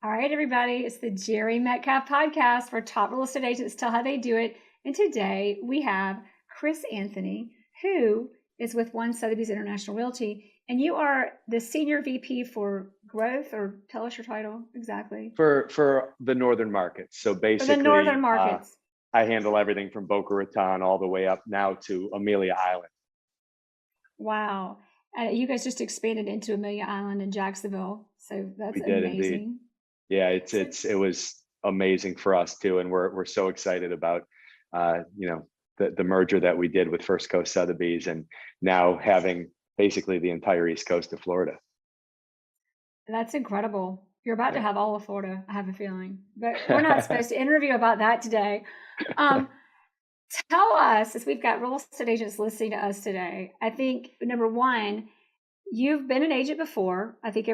All right, everybody, it's the Jerry Metcalf podcast where top real estate agents tell how they do it. And today we have Chris Anthony, who is with Sotheby's International Realty. And you are the Senior VP for Growth, or tell us your title exactly. For the northern markets. So For the basically, northern markets. I handle everything from Boca Raton all the way up now to Amelia Island. Wow. You guys just expanded into Amelia Island in Jacksonville. So that's We did amazing. indeed. Yeah, it was amazing for us too, and we're so excited about the merger that we did with First Coast Sotheby's, and now having basically the entire East Coast of Florida. That's incredible. You're about to have all of Florida, I have a feeling, but we're not supposed to interview about that today. Tell us, as we've got real estate agents listening to us today, I think number one, you've been an agent before. I think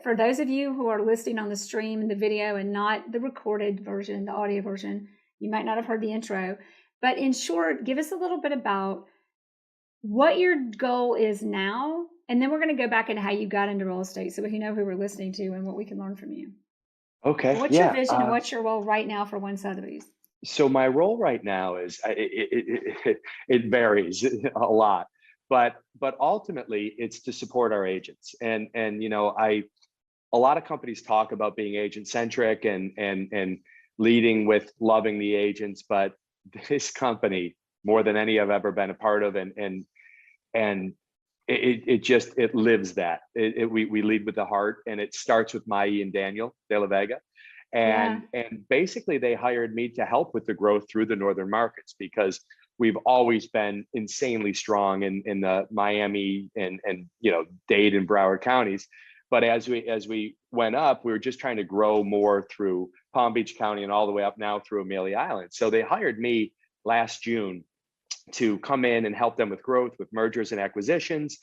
for those of you who are listening on the stream and the video and not the recorded version, the audio version, you might not have heard the intro, but in short, give us a little bit about what your goal is now. And then we're going to go back into how you got into real estate so we know who we're listening to and what we can learn from you. Okay. What's your vision and what's your role right now for Sotheby's? So my role right now is it varies a lot, but ultimately it's to support our agents. And a lot of companies talk about being agent centric and leading with loving the agents, but this company, more than any I've ever been a part of, and it lives that. We lead with the heart, and it starts with Mai and Daniel De La Vega. And basically they hired me to help with the growth through the northern markets, because we've always been insanely strong in the Miami and Dade and Broward counties. But as we went up, we were just trying to grow more through Palm Beach County and all the way up now through Amelia Island. So they hired me last June to come in and help them with growth, with mergers and acquisitions,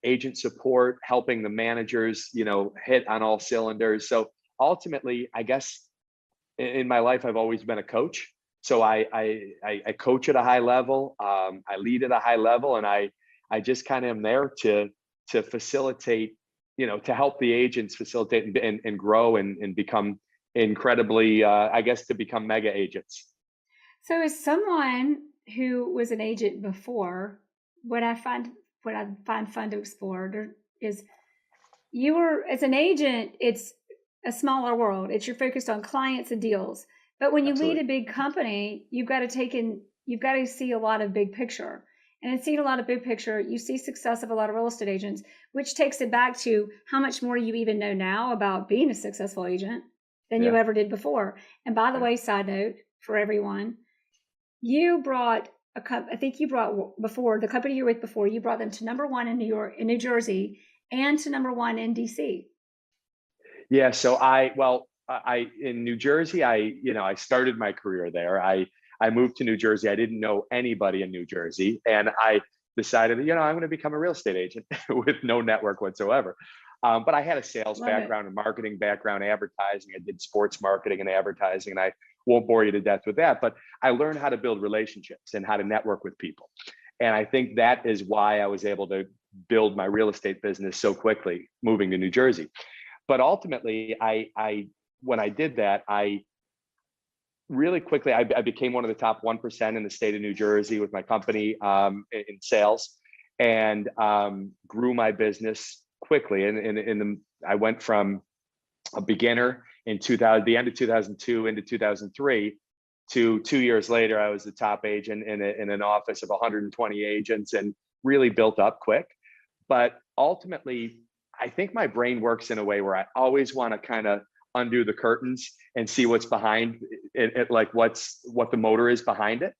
agent support, helping the managers, hit on all cylinders. So ultimately, I guess in my life, I've always been a coach. So I coach at a high level. I lead at a high level, and I just kind of am there to facilitate, to help the agents facilitate and grow and become incredibly, to become mega agents. So as someone who was an agent before, what I find fun to explore is as an agent, it's a smaller world. You're focused on clients and deals. But when you lead a big company, you've got to see a lot of big picture. And in seeing a lot of big picture, you see success of a lot of real estate agents, which takes it back to how much more you even know now about being a successful agent than you ever did before. And by the way, side note for everyone, you brought the company you were with before, you brought them to number one in New Jersey, and to number one in DC. Yeah. So in New Jersey, I started my career there. I moved to New Jersey. I didn't know anybody in New Jersey, and I decided, I'm going to become a real estate agent with no network whatsoever. But I had a sales background, a marketing background, advertising. I did sports marketing and advertising, and I won't bore you to death with that. But I learned how to build relationships and how to network with people. And I think that is why I was able to build my real estate business so quickly, moving to New Jersey. But ultimately, when I did that, I really quickly, I became one of the top 1% in the state of New Jersey with my company in sales, and grew my business quickly. And I went from a beginner in the end of 2002 into 2003 to 2 years later, I was the top agent in an office of 120 agents, and really built up quick. But ultimately, I think my brain works in a way where I always want to kind of undo the curtains and see what's behind it, like what the motor is behind it.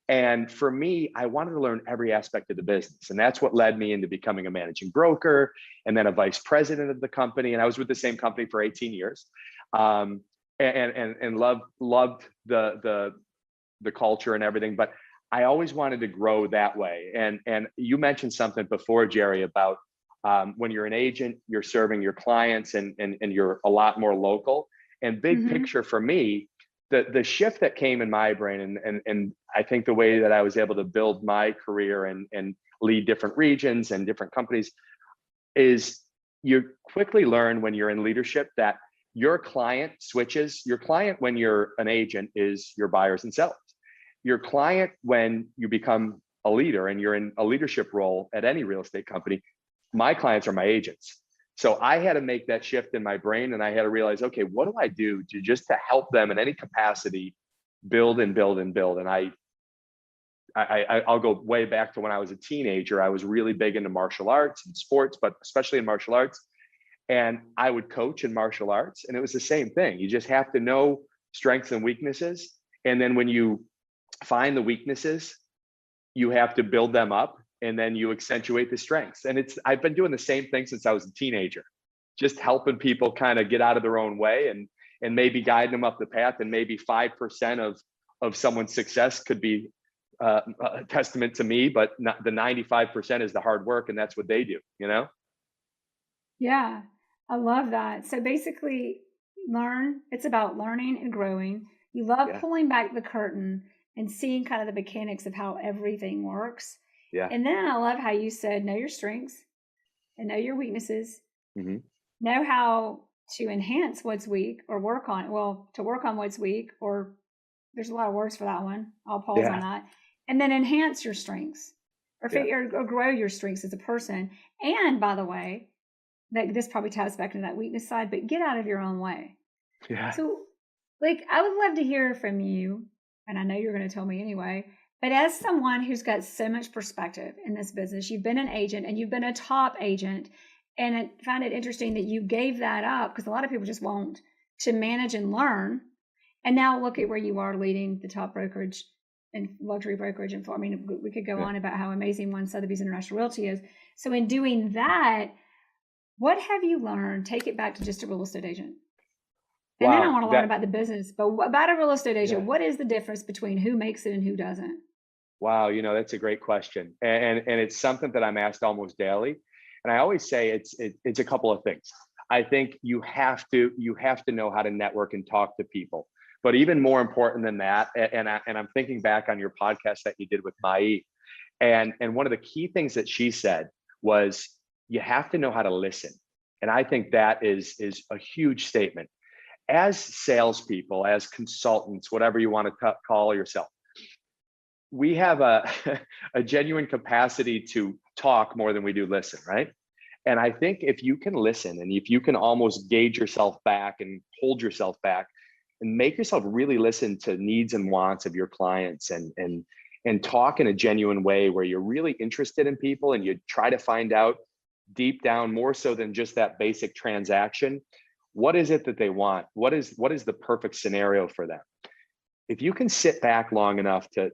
And for me, I wanted to learn every aspect of the business. And that's what led me into becoming a managing broker and then a vice president of the company. And I was with the same company for 18 years. And loved the culture and everything, but I always wanted to grow that way. And you mentioned something before, Jerry, about when you're an agent, you're serving your clients and you're a lot more local. And big picture for me, the shift that came in my brain, and I think the way that I was able to build my career and lead different regions and different companies, is you quickly learn when you're in leadership that your client switches. Your client when you're an agent is your buyers and sellers. Your client when you become a leader and you're in a leadership role at any real estate company, my clients are my agents. So I had to make that shift in my brain, and I had to realize, okay, what do I do to just to help them in any capacity build and build and build? And I'll go way back to when I was a teenager. I was really big into martial arts and sports, but especially in martial arts. And I would coach in martial arts, and it was the same thing. You just have to know strengths and weaknesses. And then when you find the weaknesses, you have to build them up, and then you accentuate the strengths. And I've been doing the same thing since I was a teenager, just helping people kind of get out of their own way and maybe guiding them up the path. And maybe 5% of someone's success could be a testament to me, but not, the 95% is the hard work, and that's what they do, you know? Yeah, I love that. So basically, it's about learning and growing. You love Yeah. pulling back the curtain and seeing kind of the mechanics of how everything works. Yeah. And then I love how you said, know your strengths and know your weaknesses, Mm-hmm. know how to enhance what's weak or to work on what's weak, or there's a lot of words for that one. I'll pause on Yeah. that. And then enhance your strengths Yeah. or grow your strengths as a person. And by the way, that this probably ties back into that weakness side, but get out of your own way. Yeah. So, like, I would love to hear from you, and I know you're going to tell me anyway, but as someone who's got so much perspective in this business, you've been an agent and you've been a top agent, and I find it interesting that you gave that up because a lot of people just won't, to manage and learn. And now look at where you are, leading the top brokerage and luxury brokerage. And I mean, we could go on about how amazing one Sotheby's International Realty is. So in doing that, what have you learned? Take it back to just a real estate agent. And Wow. then I want to learn about the business, but about a real estate agent, Yeah. what is the difference between who makes it and who doesn't? Wow, that's a great question, and it's something that I'm asked almost daily. And I always say it's a couple of things. I think you have to know how to network and talk to people. But even more important than that, and I'm thinking back on your podcast that you did with Mai, and one of the key things that she said was you have to know how to listen. And I think that is a huge statement. As salespeople, as consultants, whatever you want to call yourself, we have a genuine capacity to talk more than we do listen, right? And I think if you can listen and if you can almost gauge yourself back and hold yourself back and make yourself really listen to needs and wants of your clients and talk in a genuine way where you're really interested in people and you try to find out deep down, more so than just that basic transaction, what is it that they want? What is the perfect scenario for them? If you can sit back long enough to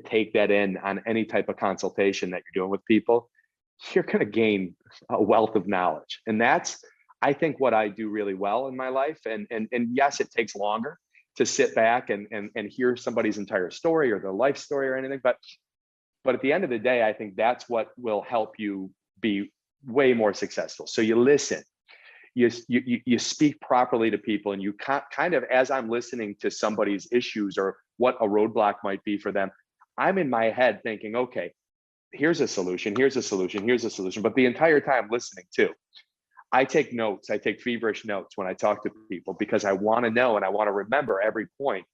take that in on any type of consultation that you're doing with people, you're going to gain a wealth of knowledge. And that's, I think, what I do really well in my life. And yes, it takes longer to sit back and hear somebody's entire story or their life story or anything. But at the end of the day, I think that's what will help you be way more successful. So you listen. You speak properly to people, and you kind of, as I'm listening to somebody's issues or what a roadblock might be for them, I'm in my head thinking, okay, here's a solution, here's a solution, here's a solution. But the entire time listening too, I take notes. I take feverish notes when I talk to people because I want to know and I want to remember every point.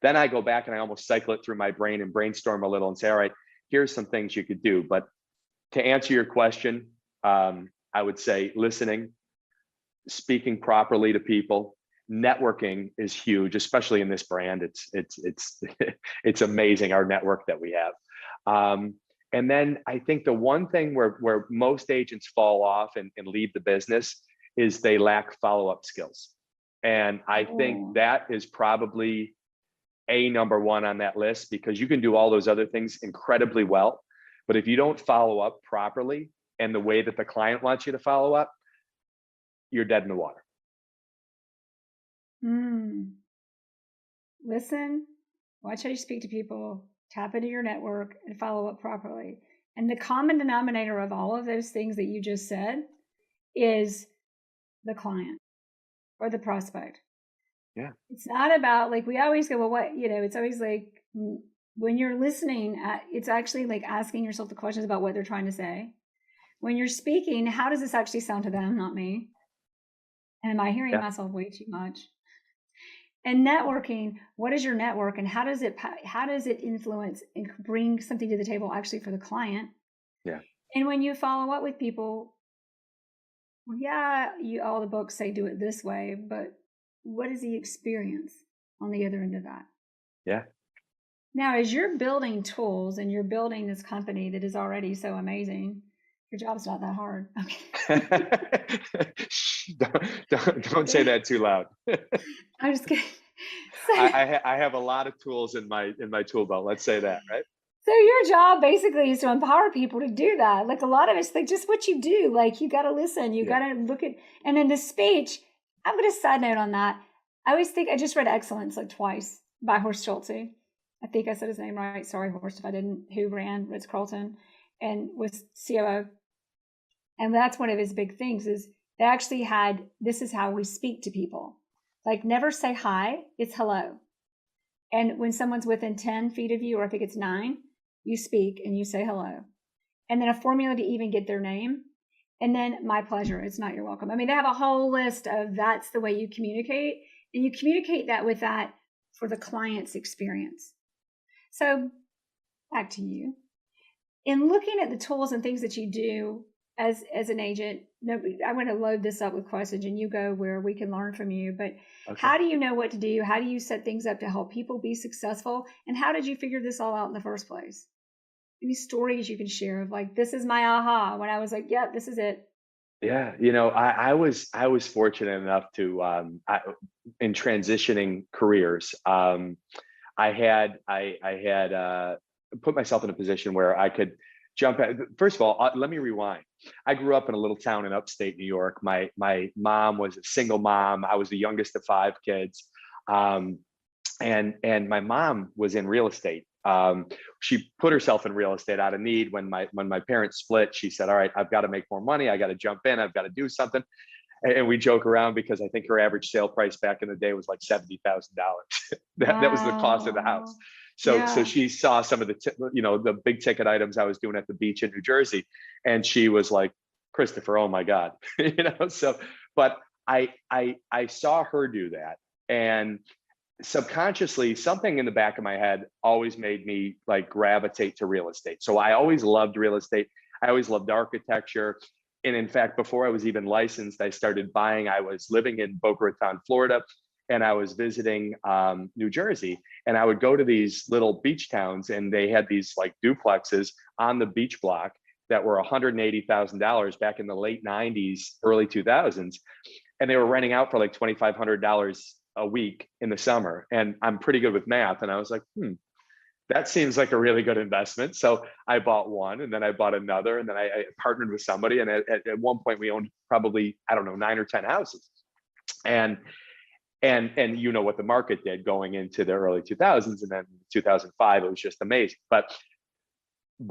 Then I go back and I almost cycle it through my brain and brainstorm a little and say, all right, here's some things you could do. But to answer your question, I would say listening, speaking properly to people, networking is huge, especially in this brand. It's amazing, our network that we have. And then I think the one thing where most agents fall off and leave the business is they lack follow-up skills. And I think that is probably number one on that list, because you can do all those other things incredibly well. But if you don't follow up properly and the way that the client wants you to follow up, you're dead in the water. Listen, watch how you speak to people, tap into your network, and follow up properly. And the common denominator of all of those things that you just said is the client or the prospect. Yeah. It's not about, like, we always go, well, what, it's always like when you're listening, it's actually like asking yourself the questions about what they're trying to say. When you're speaking, how does this actually sound to them, not me? And am I hearing Yeah. myself way too much? And networking, what is your network and how does it influence and bring something to the table actually for the client? Yeah. And when you follow up with people, well, yeah, all the books say do it this way, but what is the experience on the other end of that? Yeah. Now, as you're building tools and you're building this company that is already so amazing, your job's not that hard. Don't say that too loud. I'm just kidding. So, I have a lot of tools in my tool belt. Let's say that, right? so your job basically is to empower people to do that. Like a lot of it's like just what you do. Like you got to listen, you Yeah. got to look at, and in the speech, I'm going to side note on that. I always think I just read Excellence like twice by Horst Schulze. I think I said his name right. Sorry, Horst, if I didn't. Who ran Ritz Carlton and was COO. And that's one of his big things is they actually had, this is how we speak to people. Like never say hi, it's hello. And when someone's within 10 feet of you, or I think it's 9, you speak and you say hello. And then a formula to even get their name. And then my pleasure, it's not your welcome. I mean, they have a whole list of that's the way you communicate. And you communicate that with that for the client's experience. So back to you. In looking at the tools and things that you do as an agent, I'm going to load this up with questions and you go where we can learn from you. But Okay. how do you know what to do? How do you set things up to help people be successful? And how did you figure this all out in the first place? Any stories you can share of like, this is my aha when I was like, yeah, this is it. Yeah, I was fortunate enough to in transitioning careers. I had put myself in a position where I could jump at. First of all, let me rewind. I grew up in a little town in upstate New York. My mom was a single mom. I was the youngest of 5 kids, and my mom was in real estate. She put herself in real estate out of need when my parents split. She said, "All right, I've got to make more money. I got to jump in. I've got to do something." And we joke around because I think her average sale price back in the day was like $70,000. That was the cost of the house. Wow. So Yeah. she saw some of the the big ticket items I was doing at the beach in New Jersey, and she was like, "Christopher, oh my God," So, but I saw her do that, and subconsciously something in the back of my head always made me like gravitate to real estate. So I always loved real estate. I always loved architecture. And in fact, before I was even licensed, I started buying. I was living in Boca Raton, Florida, and I was visiting New Jersey. And I would go to these little beach towns, and they had these like duplexes on the beach block that were $180,000 back in the late 90s, early 2000s. And they were renting out for like $2,500 a week in the summer. And I'm pretty good with math. And I was like, that seems like a really good investment. So I bought one, and then I bought another, and then I partnered with somebody. And at one point we owned probably, I don't know, 9 or 10 houses. And you know what the market did going into the early 2000s, and then 2005, it was just amazing. But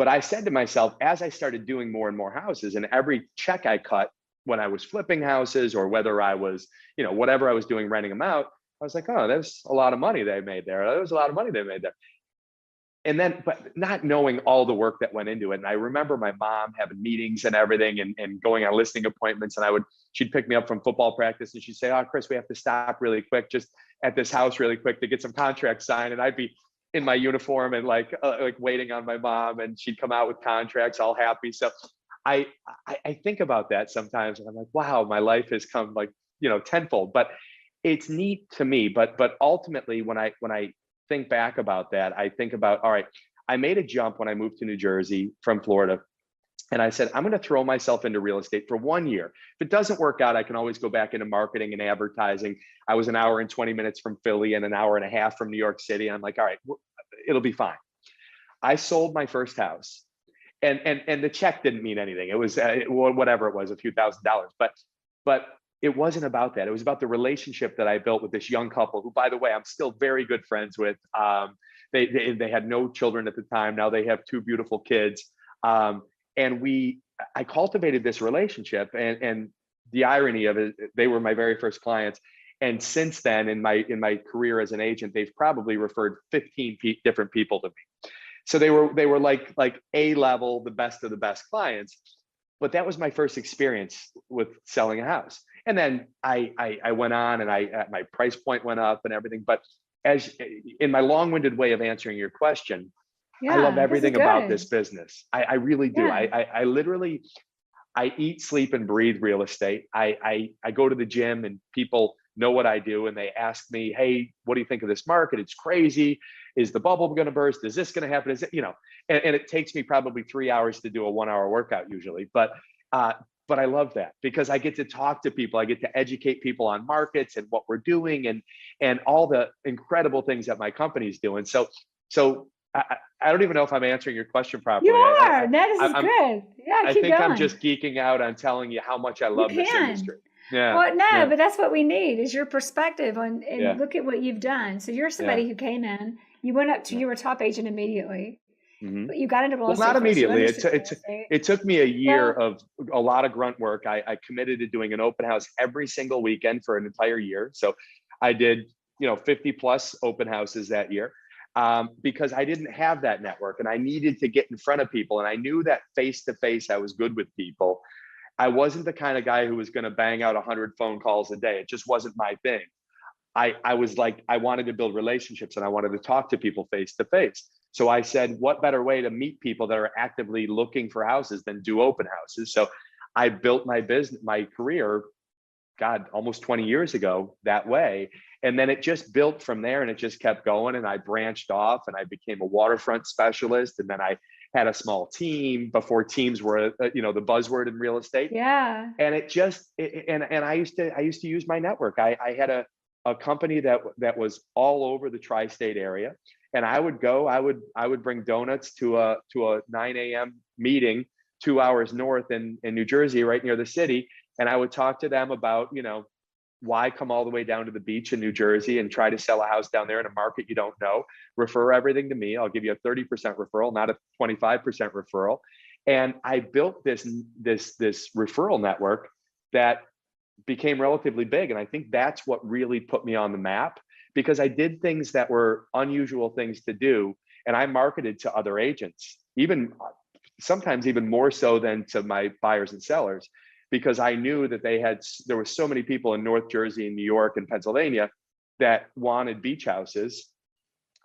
I said to myself, as I started doing more and more houses, and every check I cut when I was flipping houses, or whether I was, whatever I was doing, renting them out, I was like, oh, there's a lot of money they made there. There was a lot of money they made there. And then, but not knowing all the work that went into it. And I remember my mom having meetings and everything, and going on listing appointments. And she'd pick me up from football practice, and she'd say, "Oh, Chris, we have to stop really quick, just at this house really quick to get some contracts signed." And I'd be in my uniform and like waiting on my mom, and she'd come out with contracts all happy. So I think about that sometimes, and I'm like, wow, my life has come like, tenfold. But it's neat to me. But ultimately, when I think back about that, I think about, all right, I made a jump when I moved to New Jersey from Florida. And I said, I'm going to throw myself into real estate for 1 year. If it doesn't work out, I can always go back into marketing and advertising. I was an hour and 20 minutes from Philly and an hour and a half from New York City. And I'm like, all right, it'll be fine. I sold my first house, and the check didn't mean anything. It was whatever it was, a few $1,000s. But it wasn't about that. It was about the relationship that I built with this young couple, who, by the way, I'm still very good friends with. They had no children at the time. Now they have 2 beautiful kids. And I cultivated this relationship, and the irony of it, they were my very first clients. And since then, in my career as an agent, they've probably referred 15 different people to me. So they were like A level, the best of the best clients. But that was my first experience with selling a house. And then I went on, and my price point went up and everything. But as in my long-winded way of answering your question, I love Yeah, this is everything about this good. business. I really do. Yeah. I literally, I eat, sleep, and breathe real estate. I go to the gym, and people know what I do, and they ask me, "Hey, what do you think of this market? It's crazy. Is the bubble going to burst? Is this going to happen? Is it, and it takes me probably 3 hours to do a 1 hour workout usually, uh, but I love that because I get to talk to people. I get to educate people on markets and what we're doing, and all the incredible things that my company's doing. So I don't even know if I'm answering your question You properly. are. No, this is I'm good. Yeah, I keep think I'm going. just geeking out on telling you how much I You love this can. industry. Yeah, Well, no, yeah, but that's what we need is your perspective on, and yeah, look at what you've done. So you're yeah, somebody who came in, you went up to, yeah. you were a top agent immediately, Hmm. but you got into real Well, not estate first. You immediately. understood real estate. It took me a year Well, of a lot of grunt work. I committed to doing an open house every single weekend for an entire year. So I did, 50 plus open houses that year, because I didn't have that network, and I needed to get in front of people. And I knew that face to face, I was good with people. I wasn't the kind of guy who was going to bang out 100 phone calls a day. It just wasn't my thing. I was like, I wanted to build relationships, and I wanted to talk to people face to face. So I said, what better way to meet people that are actively looking for houses than do open houses? So I built my business, my career, God, almost 20 years ago that way. And then it just built from there, and it just kept going. And I branched off, and I became a waterfront specialist. And then I had a small team before teams were, the buzzword in real estate. yeah. And and I used to use my network. I had a company that was all over the tri-state area, and I would bring donuts to a 9 a.m. meeting 2 hours north in New Jersey, right near the city, and I would talk to them about, why come all the way down to the beach in New Jersey and try to sell a house down there in a market you don't know. Refer everything to me. I'll give you a 30% referral, not a 25% referral. And I built this referral network that became relatively big. And I think that's what really put me on the map, because I did things that were unusual things to do. And I marketed to other agents, even sometimes even more so than to my buyers and sellers, because I knew that there were so many people in North Jersey and New York and Pennsylvania that wanted beach houses.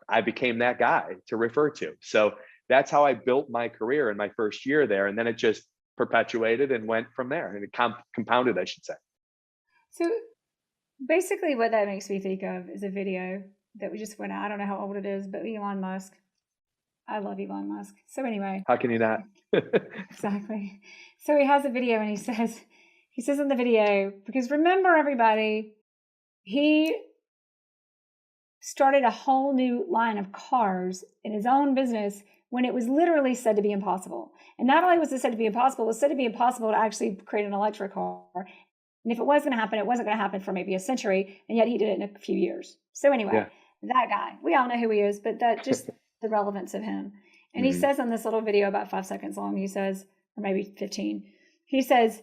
I became that guy to refer to. So that's how I built my career in my first year there. And then it just perpetuated and went from there, and it compounded, I should say. So basically, what that makes me think of is a video that we just went out. I don't know how old it is, but Elon Musk. I love Elon Musk. So anyway, How can you not? exactly. So he has a video, and he says in the video, because remember everybody, he started a whole new line of cars in his own business when it was literally said to be impossible. And not only was it said to be impossible, it was said to be impossible to actually create an electric car. And if it was going to happen, it wasn't going to happen for maybe a century. And yet he did it in a few years. So anyway, Yeah. that guy, we all know who he is, but that just the relevance of him. And he Mhm. says on this little video, about 5 seconds long, he says, or maybe 15, he says,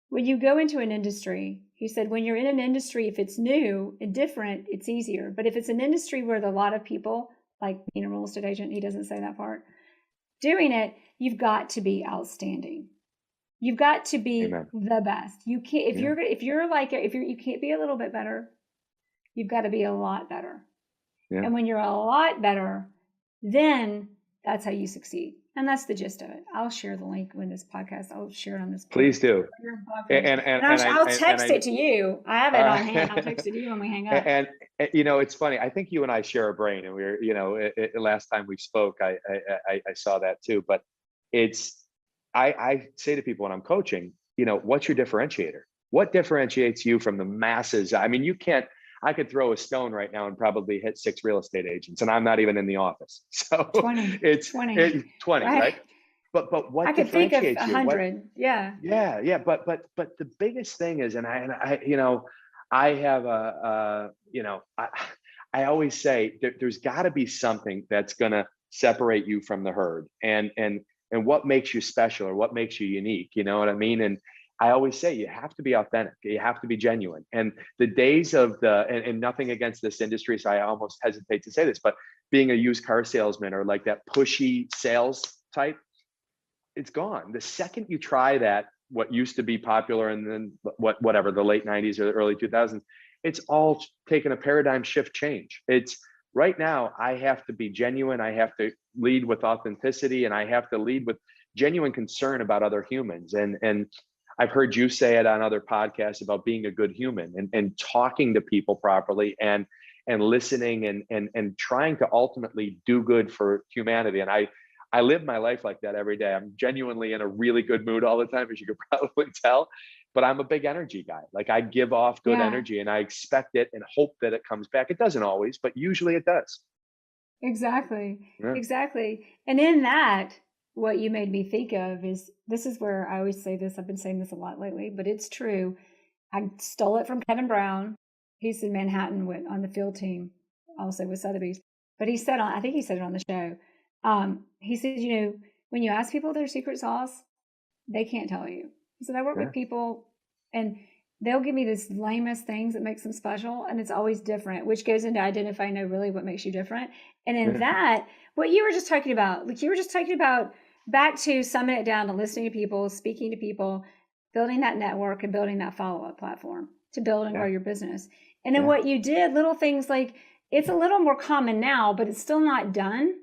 when you go into an industry, he said, when you're in an industry, if it's new and different, it's easier. But if it's an industry where there are a lot of people, like being a real estate agent, he doesn't say that part, doing it, you've got to be outstanding. You've got to be Amen. the best. You can't, if Yeah. you can't be a little bit better, you've got to be a lot better. Yeah. And when you're a lot better, then that's how you succeed. And that's the gist of it. I'll share the link when this podcast, I'll share it on this Please do. your blog page. And I'll text it to you. I have it on hand. I'll and text it to you when we hang up. it's funny. I think you and I share a brain, and we were, last time we spoke, I saw that too. But I say to people when I'm coaching, what's your differentiator? What differentiates you from the masses? I mean, I could throw a stone right now and probably hit 6 real estate agents, and I'm not even in the office. So 20. it's 20, right? But what I could think of differentiates you? 100. Yeah. Yeah. But the biggest thing is, and I have I always say there's got to be something that's gonna separate you from the herd, and what makes you special, or what makes you unique. You know what I mean? And I always say you have to be authentic. You have to be genuine. And the days of and nothing against this industry, so I almost hesitate to say this, but being a used car salesman, or like that pushy sales type, it's gone. The second you try that, what used to be popular and then whatever, the late 90s or the early 2000s, it's all taken a paradigm shift change. It's right now, I have to be genuine. I have to lead with authenticity, and I have to lead with genuine concern about other humans. And I've heard you say it on other podcasts about being a good human and talking to people properly and listening and trying to ultimately do good for humanity. And I live my life like that every day. I'm genuinely in a really good mood all the time, as you could probably tell, but I'm a big energy guy. Like, I give off good Yeah, energy and I expect it and hope that it comes back. It doesn't always, but usually it does. exactly. Yeah. Exactly. And in that, what you made me think of is, this is where I always say this. I've been saying this a lot lately, but it's true. I stole it from Kevin Brown. He's in Manhattan on the field team, also with Sotheby's. But he said I think he said it on the show. He said, when you ask people their secret sauce, they can't tell you. He said, I work Yeah. with people and they'll give me this lamest things that makes them special. And it's always different, which goes into identifying really what makes you different. And in Yeah. that, what you were just talking about, back to summing it down to listening to people, speaking to people, building that network and building that follow-up platform to build and grow Yeah. your business. And then Yeah. what you did, little things like, it's a little more common now, but it's still not done.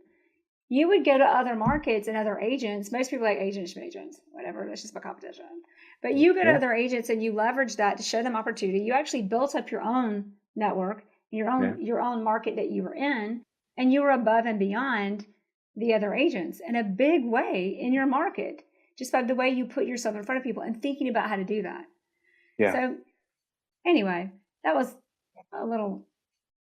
You would go to other markets and other agents. Most people like agents, whatever. That's just my competition. But you go to Yeah. other agents and you leverage that to show them opportunity. You actually built up your own network, your own market that you were in, and you were above and beyond the other agents in a big way in your market, just by the way you put yourself in front of people and thinking about how to do that. Yeah. So anyway, that was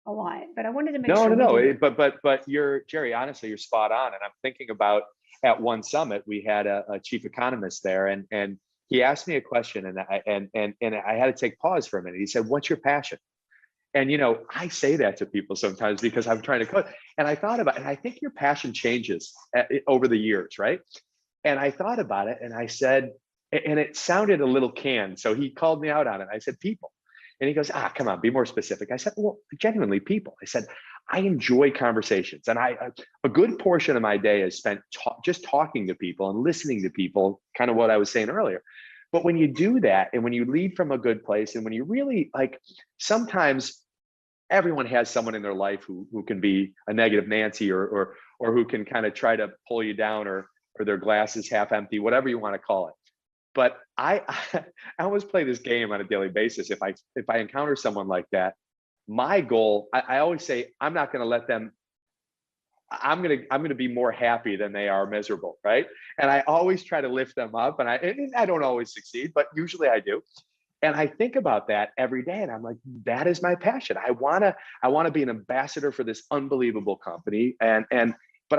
a lot, but I wanted to make No, sure no, we no. did. But you're, Jerry, honestly, you're spot on. And I'm thinking about, at one summit, we had a chief economist there, and he asked me a question, and I had to take pause for a minute. He said, "What's your passion?" And I say that to people sometimes because I'm trying to coach. And I thought about it, and I think your passion changes over the years, right? And I thought about it, and I said, and it sounded a little canned. So he called me out on it. I said, people. And he goes, come on, be more specific. I said, well, genuinely people. I said, I enjoy conversations. And a good portion of my day is spent just talking to people and listening to people, kind of what I was saying earlier. But when you do that, and when you lead from a good place, and when you really sometimes everyone has someone in their life who can be a negative Nancy or who can kind of try to pull you down, or their glass is half empty, whatever you want to call it. But I always play this game on a daily basis. If I encounter someone like that, my goal, I always say, I'm not going to let them. I'm gonna be more happy than they are miserable, right? And I always try to lift them up, and I don't always succeed, but usually I do. And I think about that every day, and I'm like, that is my passion. I wanna be an ambassador for this unbelievable company, but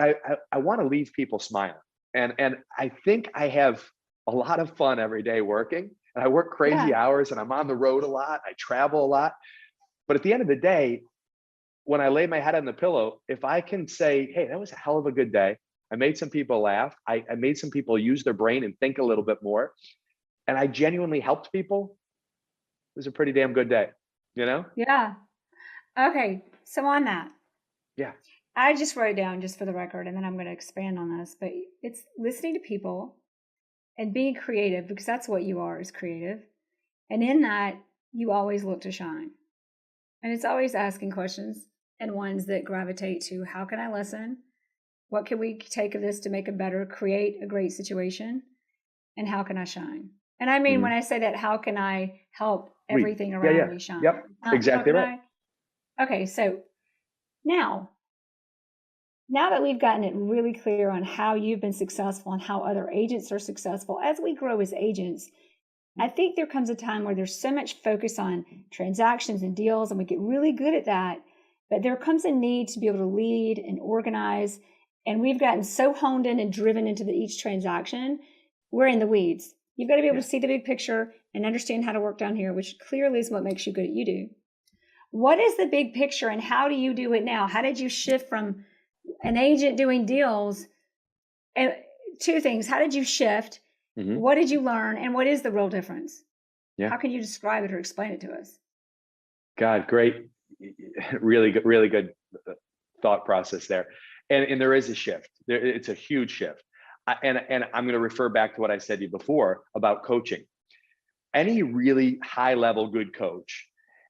I want to leave people smiling, and I think I have a lot of fun every day working, and I work crazy Yeah. hours, and I'm on the road a lot. I travel a lot, but at the end of the day, when I lay my head on the pillow, if I can say, hey, that was a hell of a good day. I made some people laugh. I made some people use their brain and think a little bit more, and I genuinely helped people. It was a pretty damn good day, you know? Yeah. Okay. So on that, Yeah. I just wrote it down just for the record, and then I'm going to expand on this. But it's listening to people and being creative, because that's what you are, is creative. And in that, you always look to shine. And it's always asking questions, and ones that gravitate to, how can I listen? What can we take of this to make it better, create a great situation? And how can I shine? And I mean, when I say that, how can I help everything Yeah, around yeah. me shine? Yep. How Exactly can right. Okay, so now that we've gotten it really clear on how you've been successful and how other agents are successful, as we grow as agents, I think there comes a time where there's so much focus on transactions and deals, and we get really good at that. But there comes a need to be able to lead and organize. And we've gotten so honed in and driven into each transaction, we're in the weeds. You've got to be able to see the big picture and understand how to work down here, which clearly is what makes you good at you do. What is the big picture, and how do you do it now? How did you shift from an agent doing deals? And two things. How did you shift? What did you learn? And what is the real difference? Yeah. How can you describe it or explain it to us? God, great. Really good thought process there. And there is a shift. It's a huge shift. and I'm going to refer back to what I said to you before about coaching. Any really high level good coach,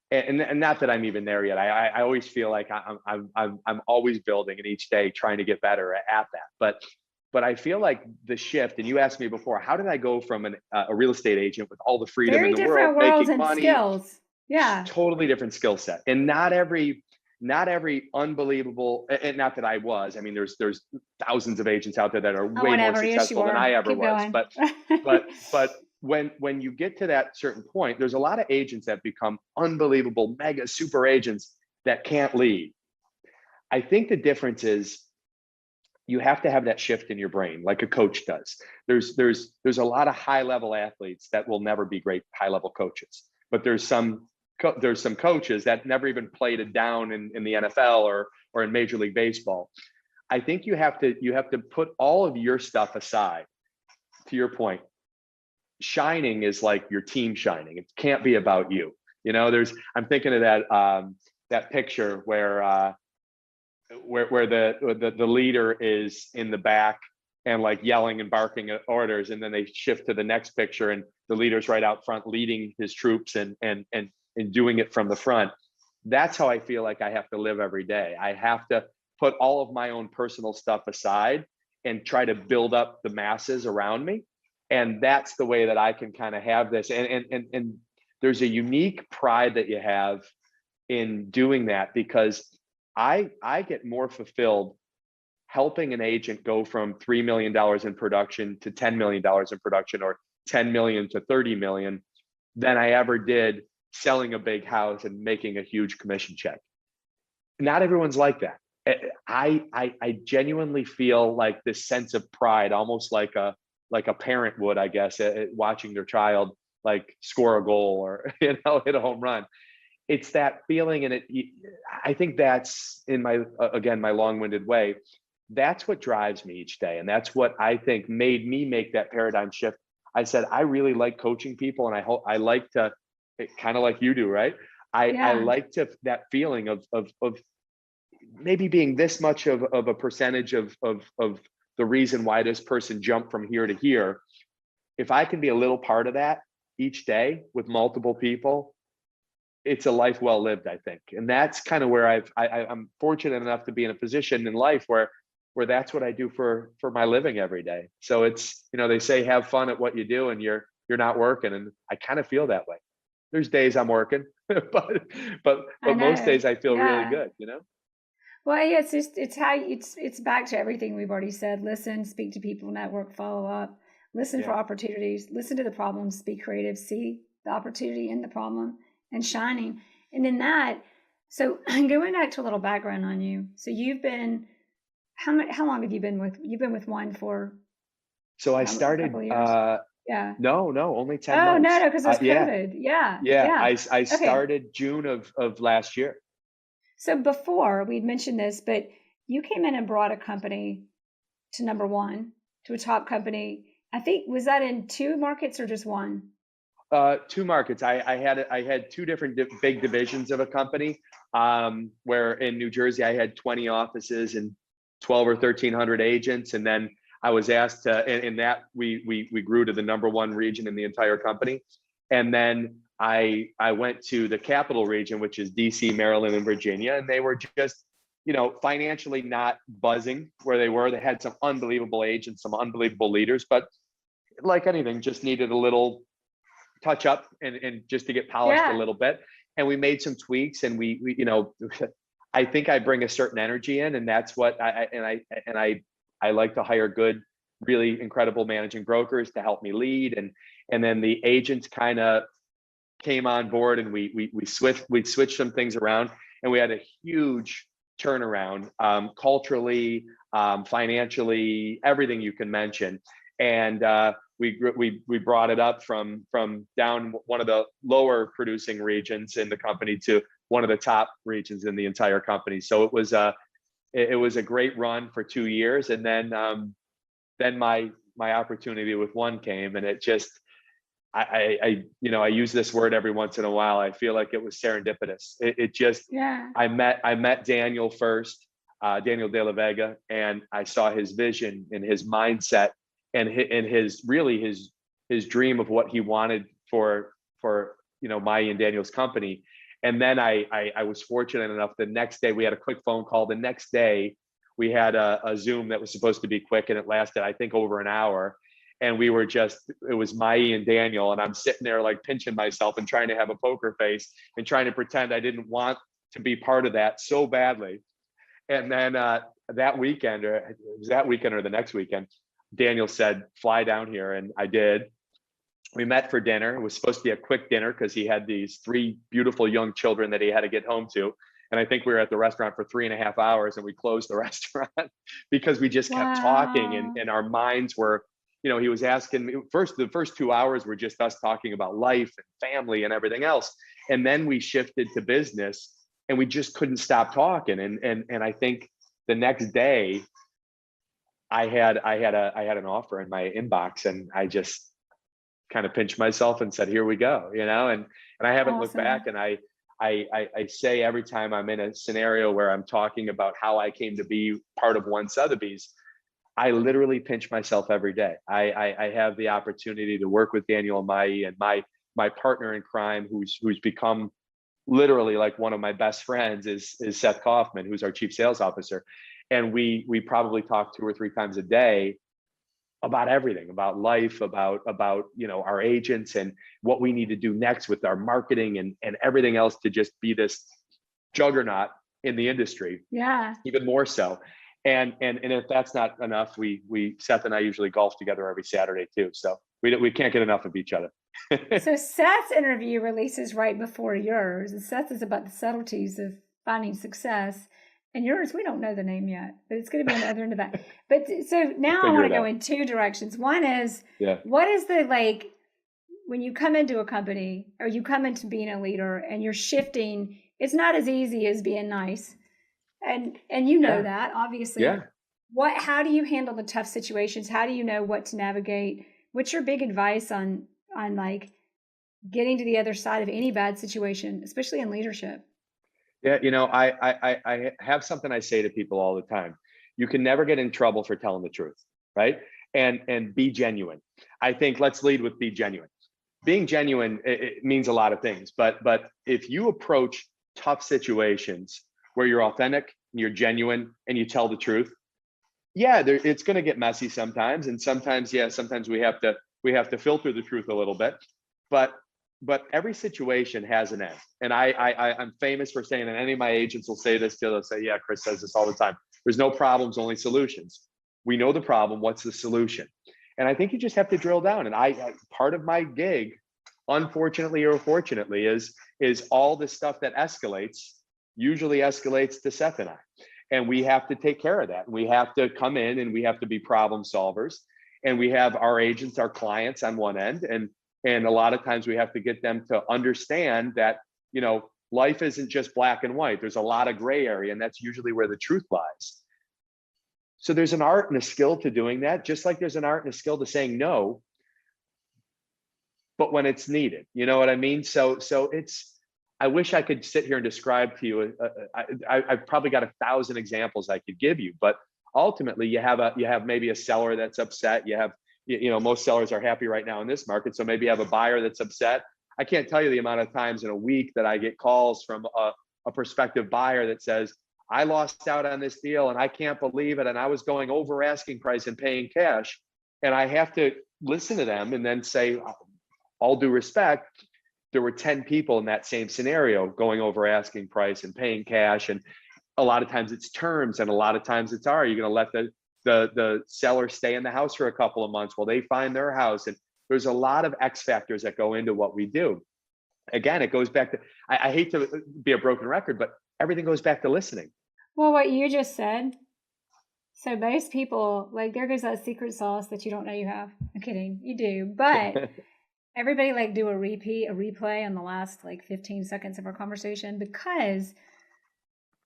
and not that I'm even there yet. I always feel like I'm always building, and each day trying to get better at that. But I feel like the shift, and you asked me before, how did I go from a real estate agent with all the freedom in Very the world, different worlds making and money, skills. Yeah. totally different skill set, and not every unbelievable, and not that I was. I mean, there's thousands of agents out there that are Oh, way more whatever. Yes, you successful than I are. ever Keep was. going. But when you get to that certain point, there's a lot of agents that become unbelievable, mega super agents that can't lead. I think the difference is you have to have that shift in your brain, like a coach does. There's a lot of high level athletes that will never be great high level coaches, but there's some coaches that never even played it down in the NFL or in Major League Baseball. I think you have to put all of your stuff aside. To your point, shining is like your team shining. It can't be about you. You know, I'm thinking of that picture where the leader is in the back and like yelling and barking at orders, and then they shift to the next picture and the leader's right out front leading his troops and doing it from the front. That's how I feel like I have to live every day. I have to put all of my own personal stuff aside and try to build up the masses around me. And that's the way that I can kind of have this. And there's a unique pride that you have in doing that, because I get more fulfilled helping an agent go from $3 million in production to $10 million in production, or 10 million to 30 million, than I ever did selling a big house and making a huge commission check. Not everyone's like that. I genuinely feel like this sense of pride, almost like a parent would, I guess, watching their child like score a goal or hit a home run. It's that feeling, and I think that's in my long-winded way. That's what drives me each day, and that's what I think made me make that paradigm shift. I said I really like coaching people, and I like to, kind of like you do, right? I like to that feeling of maybe being this much of a percentage of the reason why this person jumped from here to here. If I can be a little part of that each day with multiple people, it's a life well lived, I think. And that's kind of where I'm fortunate enough to be in a position in life where that's what I do for my living every day. So it's, they say have fun at what you do and you're not working, and I kind of feel that way. There's days I'm working, but most days I feel really good, Well, yeah, it's back to everything we've already said. Listen, speak to people, network, follow up, listen for opportunities, listen to the problems, be creative, see the opportunity in the problem, and shining. And in that, so going back to a little background on you. So you've been, how long have you been with one for? So I started, no, only 10 months. Oh, no, because it was COVID. Yeah. I started June of last year. So before, we'd mentioned this, but you came in and brought a company to number one, to a top company. I think, was that in 2 markets or just 1? 2 markets. I had 2 different big divisions of a company, where in New Jersey I had 20 offices and 12 or 1,300 agents, and then I was asked to, in that we grew to the number 1 region in the entire company, and then I went to the capital region, which is DC, Maryland, and Virginia, and they were just, financially not buzzing where they were. They had some unbelievable agents, some unbelievable leaders, but like anything, just needed a little touch up and just to get polished a little bit. And we made some tweaks, and we I think I bring a certain energy in, and that's what I like to hire good, really incredible managing brokers to help me lead, and then the agents kind of came on board, and we switched some things around, and we had a huge turnaround, culturally, financially, everything you can mention. And we brought it up from down one of the lower producing regions in the company to one of the top regions in the entire company. So it was a great run for 2 years, and then my opportunity with one came, and it just, I use this word every once in a while. I feel like it was serendipitous. It just, I met Daniel first, Daniel De La Vega, and I saw his vision and his mindset and his dream of what he wanted for Mai and Daniel's company. And then I was fortunate enough, the next day we had a quick phone call. The next day we had a Zoom that was supposed to be quick, and it lasted, I think, over an hour. And it was Mai and Daniel, and I'm sitting there like pinching myself and trying to have a poker face and trying to pretend I didn't want to be part of that so badly. And then that weekend, or it was that weekend or the next weekend, Daniel said, fly down here. And I did. We met for dinner. It was supposed to be a quick dinner because he had these 3 beautiful young children that he had to get home to. And I think we were at the restaurant for 3.5 hours, and we closed the restaurant because we just kept talking, and our minds were, he was asking me the first 2 hours were just us talking about life and family and everything else. And then we shifted to business, and we just couldn't stop talking. And I think the next day I had an offer in my inbox, and I just kind of pinched myself and said, here we go, and I haven't looked back. And I say every time I'm in a scenario where I'm talking about how I came to be part of One Sotheby's, I literally pinch myself every day. I have the opportunity to work with Daniel and Mai, and my partner in crime, who's become literally like one of my best friends, is Seth Kaufman, who's our chief sales officer. And we probably talk 2 or 3 times a day about everything, about life, about our agents and what we need to do next with our marketing and everything else to just be this juggernaut in the industry. Yeah. Even more so. And if that's not enough, we Seth and I usually golf together every Saturday too. So we can't get enough of each other. So Seth's interview releases right before yours, and Seth is about the subtleties of finding success. And yours, we don't know the name yet, but it's going to be on the other end of that. But so now I want to go in 2 directions. One is, what is when you come into a company or you come into being a leader and you're shifting, it's not as easy as being nice. And that, obviously. Yeah. How do you handle the tough situations? How do you know what to navigate? What's your big advice on like getting to the other side of any bad situation, especially in leadership? Yeah, I have something I say to people all the time. You can never get in trouble for telling the truth, right? And be genuine. I think let's lead with be genuine. Being genuine, it means a lot of things, but if you approach tough situations where you're authentic, and you're genuine, and you tell the truth, it's going to get messy sometimes, and sometimes we have to filter the truth a little bit, but every situation has an end. And I'm famous for saying, and any of my agents will say this too. They'll say, yeah, Chris says this all the time. There's no problems, only solutions. We know the problem. What's the solution? And I think you just have to drill down. And part of my gig, unfortunately or fortunately, is all the stuff that usually escalates to Seth and I. And we have to take care of that. We have to come in and we have to be problem solvers. And we have our agents, our clients on one end. And a lot of times we have to get them to understand that, life isn't just black and white. There's a lot of gray area, and that's usually where the truth lies. So there's an art and a skill to doing that, just like there's an art and a skill to saying no, but when it's needed, you know what I mean? So I wish I could sit here and describe to you. I've probably got 1,000 examples I could give you, but ultimately you have maybe a seller that's upset. You have, most sellers are happy right now in this market. So maybe you have a buyer that's upset. I can't tell you the amount of times in a week that I get calls from a prospective buyer that says, I lost out on this deal and I can't believe it. And I was going over asking price and paying cash. And I have to listen to them and then say, all due respect, there were 10 people in that same scenario going over asking price and paying cash. And a lot of times it's terms, and a lot of times it's, are you going to let the seller stay in the house for a couple of months while they find their house? And there's a lot of X factors that go into what we do. Again, it goes back to, I hate to be a broken record, but everything goes back to listening. Well, what you just said. So most people, there goes that secret sauce that you don't know you have. I'm kidding, you do. But everybody do a replay on the last 15 seconds of our conversation, because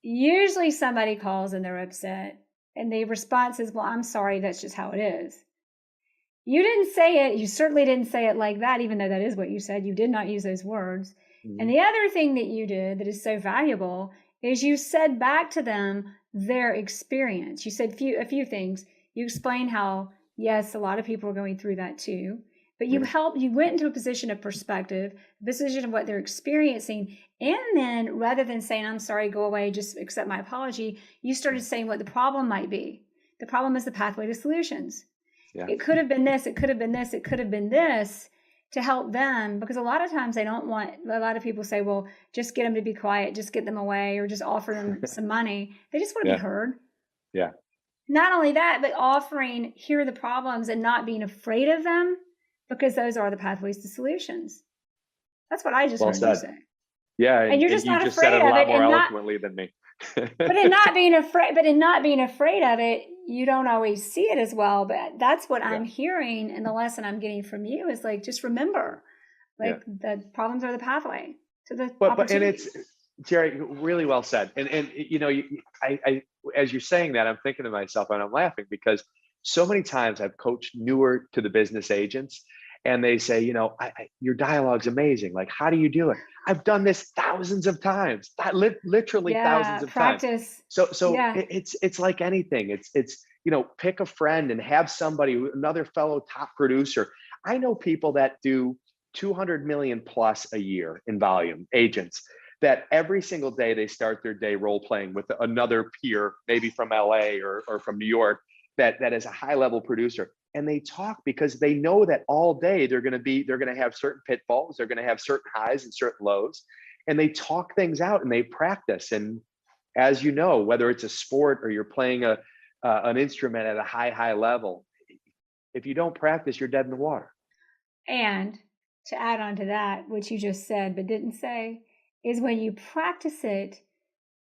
usually somebody calls and they're upset and the response is, well, I'm sorry, that's just how it is. You didn't say it. You certainly didn't say it like that, even though that is what you said. You did not use those words. Mm-hmm. And the other thing that you did that is so valuable is you said back to them their experience. You said a few things. You explained how Yes, a lot of people are going through that too. But Yeah. you went into a position of perspective, a position of what they're experiencing. And then rather than saying, I'm sorry, go away, just accept my apology, you started saying what the problem might be. The problem is the pathway to solutions. Yeah. It could have been this, it could have been this, it could have been this, to help them, because a lot of times they don't want, a lot of people say, well, just get them to be quiet, just get them away, or just offer them some money. They just want to be Yeah. heard. Yeah. Not only that, but offering, here are the problems, and not being afraid of them, because those are the pathways to solutions. That's what I just Well heard you said. say. Yeah. And you're And just you not just said it afraid a of lot it, more and not, eloquently than me. but in not being afraid of it, you don't always see it as well. But that's what I'm Yeah. hearing, and the lesson I'm getting from you is like, just remember, Yeah. like, the problems are the pathway to the And it's, opportunities. Jerry, really well said. And you know, as you're saying that, I'm thinking to myself and I'm laughing because so many times I've coached newer to the business agents, and they say, you know, your dialogue's amazing. Like, how do you do it? I've done this thousands of times, literally thousands Yeah, of times. practice. So Yeah. it's like anything. It's you know, pick a friend and have somebody, another fellow top producer. I know people that do 200 million plus a year in volume, agents, that every single day they start their day role playing with another peer, maybe from LA or from New York, that is a high level producer. And they talk because they know that all day they're going to have certain pitfalls, they're going to have certain highs and certain lows, and they talk things out and they practice. And as you know, whether it's a sport or you're playing an instrument at a high level, if you don't practice, you're dead in the water. And to add on to that, what you just said but didn't say, is when you practice it,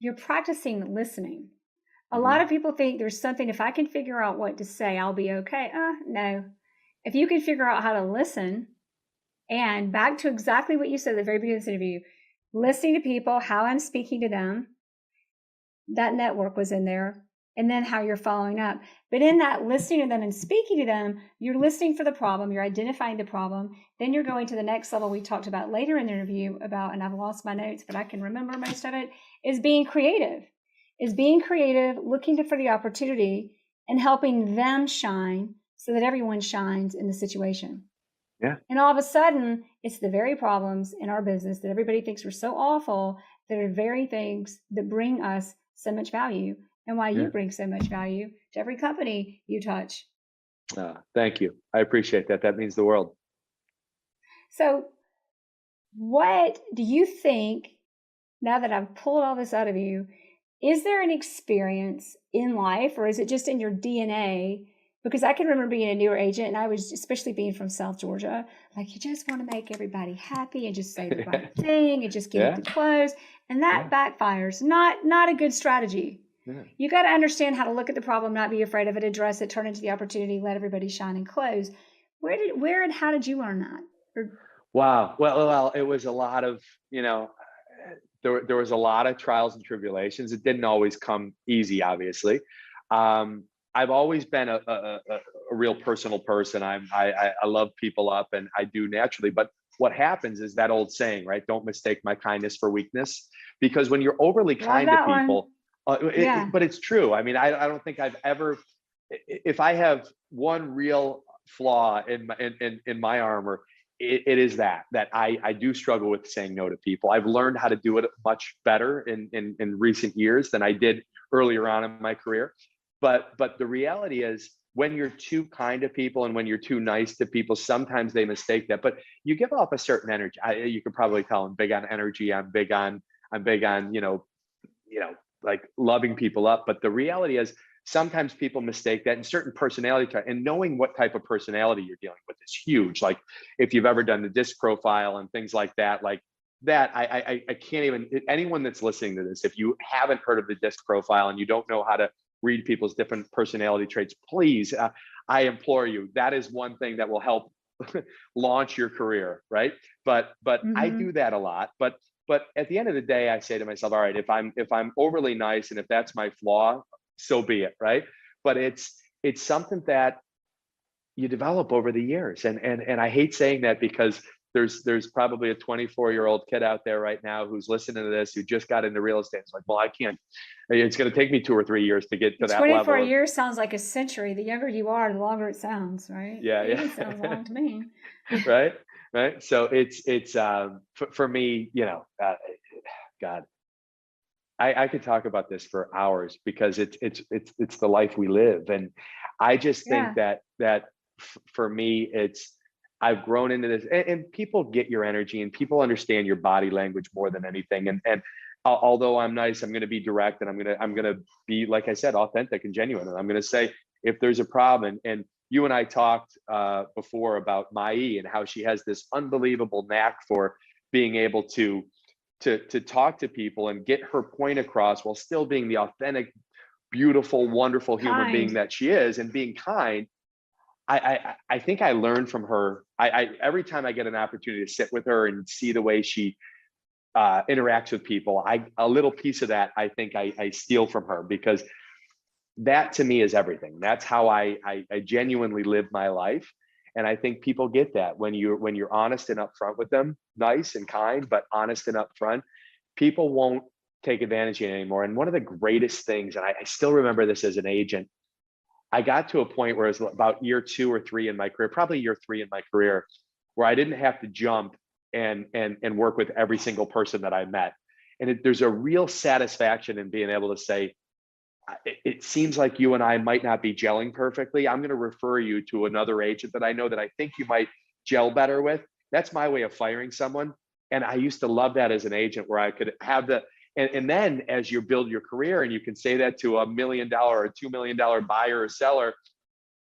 you're practicing listening. A lot Mm-hmm. of people think there's something, if I can figure out what to say, I'll be okay. No. If you can figure out how to listen, and back to exactly what you said at the very beginning of this interview, listening to people, how I'm speaking to them, that network was in there, and then how you're following up. But in that listening to them and speaking to them, you're listening for the problem, you're identifying the problem, then you're going to the next level we talked about later in the interview about, and I've lost my notes, but I can remember most of it, is being creative. Looking for the opportunity and helping them shine so that everyone shines in the situation. Yeah. And all of a sudden, it's the very problems in our business that everybody thinks are so awful that are very things that bring us so much value, and why you Yeah. bring so much value to every company you touch. Thank you. I appreciate that. That means the world. So, what do you think, now that I've pulled all this out of you, is there an experience in life, or is it just in your DNA? Because I can remember being a newer agent, and I was, especially being from South Georgia, like, you just want to make everybody happy and just say the right thing and just get Yeah. it to close. And that backfires. Not a good strategy. Yeah. You got to understand how to look at the problem, not be afraid of it, address it, turn it into the opportunity, let everybody shine and close. Where and how did you learn that? Wow. Well, it was a lot of, you know, there was a lot of trials and tribulations. It didn't always come easy, obviously. I've always been a real personal person. I love people up, and I do naturally. But what happens is that old saying, right? Don't mistake my kindness for weakness. Because when you're overly Love kind to that one. people, Yeah. but it's true. I mean, I don't think I've ever, if I have one real flaw in my armor, it is that I do struggle with saying no to people. I've learned how to do it much better in recent years than I did earlier on in my career. But the reality is, when you're too kind to people and when you're too nice to people, sometimes they mistake that. But you give off a certain energy. You can probably tell I'm big on energy. I'm big on like loving people up. But the reality is, sometimes people mistake that, in certain personality type, and knowing what type of personality you're dealing with is huge. Like, if you've ever done the disc profile and things like that, I can't even, anyone that's listening to this, if you haven't heard of the disc profile and you don't know how to read people's different personality traits, please, I implore you, that is one thing that will help launch your career, right? But I do that a lot. But at the end of the day, I say to myself, all right, if I'm overly nice and if that's my flaw, so be it, right? But it's something that you develop over the years. And I hate saying that, because there's probably a 24-year-old kid out there right now who's listening to this, who just got into real estate. It's like, well, I can't, it's going to take me 2 or 3 years to get to that 24 level. years sounds like a century. The younger you are, the longer it sounds, right? Yeah. It sounds long to me. Right. Right. So it's for me, God, I could talk about this for hours because it's the life we live. And I just think Yeah. that for me, I've grown into this, and people get your energy and people understand your body language more than anything. And although I'm nice, I'm going to be direct, and I'm going to be, like I said, authentic and genuine. And I'm going to say, if there's a problem, and you and I talked before about Mai and how she has this unbelievable knack for being able to talk to people and get her point across while still being the authentic, beautiful, wonderful human being Kind. that she is, and being kind. I think I learned from her. I every time I get an opportunity to sit with her and see the way she interacts with people, a little piece of that I think I steal from her, because that to me is everything. That's how I genuinely live my life. And I think people get that when you're honest and upfront with them, nice and kind, but honest and upfront, people won't take advantage of you anymore. And one of the greatest things, and I still remember this as an agent, I got to a point where it was about year 2 or 3 in my career, probably year 3 in my career, where I didn't have to jump and work with every single person that I met. And there's a real satisfaction in being able to say, it seems like you and I might not be gelling perfectly. I'm going to refer you to another agent that I know that I think you might gel better with. That's my way of firing someone. And I used to love that as an agent, where I could have and then as you build your career and you can say that to $1 million or $2 million buyer or seller,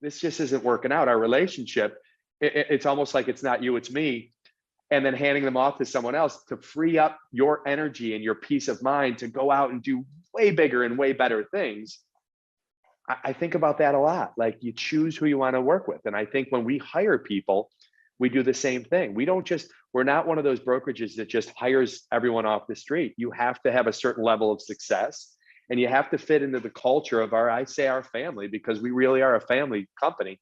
this just isn't working out. Our relationship, it's almost like it's not you, it's me. And then handing them off to someone else to free up your energy and your peace of mind to go out and do way bigger and way better things. I think about that a lot. Like, you choose who you want to work with. And I think when we hire people, we do the same thing. We're not one of those brokerages that just hires everyone off the street. You have to have a certain level of success, and you have to fit into the culture of our family, because we really are a family company.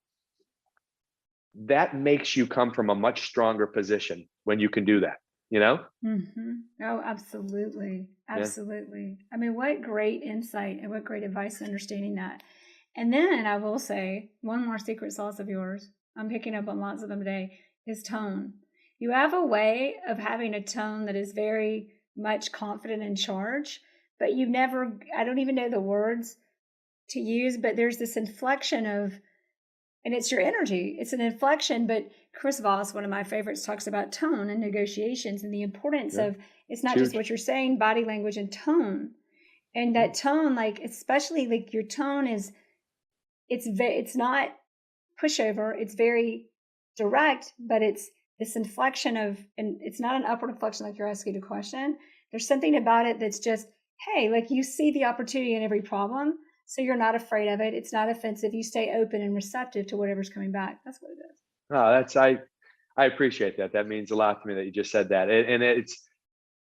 That makes you come from a much stronger position when you can do that, Oh, absolutely. Yeah. Absolutely. I mean, what great insight and what great advice in understanding that. And then I will say one more secret sauce of yours, I'm picking up on lots of them today, is tone. You have a way of having a tone that is very much confident in charge, but I don't even know the words to use, but there's this inflection of, and it's your energy. It's an inflection. But Chris Voss, one of my favorites, talks about tone and negotiations and the importance of, it's not just what you're saying, body language and tone. And that tone, like, especially like your tone it's not pushover. It's very direct, but it's this inflection of, and it's not an upward inflection like you're asking a question. There's something about it that's just, hey, like, you see the opportunity in every problem. So you're not afraid of it. It's not offensive. You stay open and receptive to whatever's coming back. That's what it is. Oh, I appreciate that. That means a lot to me that you just said that. And it's,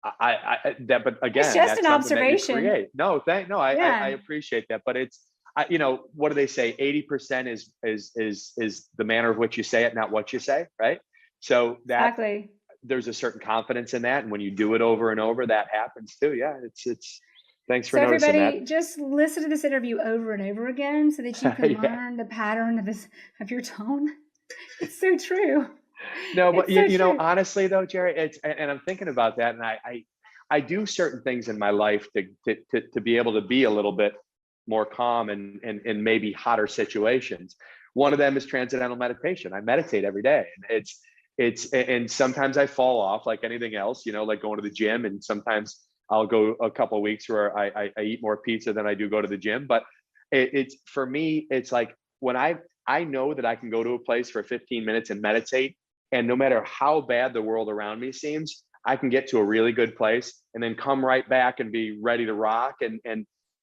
but again, It's just that's an something that you observation. create. No, I Yeah. appreciate that. But it's, what do they say? 80% is the manner of which you say it, not what you say. Right. So that Exactly. there's a certain confidence in that. And when you do it over and over, that happens too. Yeah. It's, thanks for So noticing everybody, that. just listen to this interview over and over again so that you can Yeah. learn the pattern of your tone. It's so true. No, but It's so true. honestly though, Jerry, and I'm thinking about that, and I do certain things in my life to be able to be a little bit more calm and maybe hotter situations. One of them is transcendental meditation. I meditate every day, and and sometimes I fall off like anything else, like going to the gym, and sometimes I'll go a couple of weeks where I eat more pizza than I do go to the gym. But it's for me, it's like when I know that I can go to a place for 15 minutes and meditate, and no matter how bad the world around me seems, I can get to a really good place and then come right back and be ready to rock. And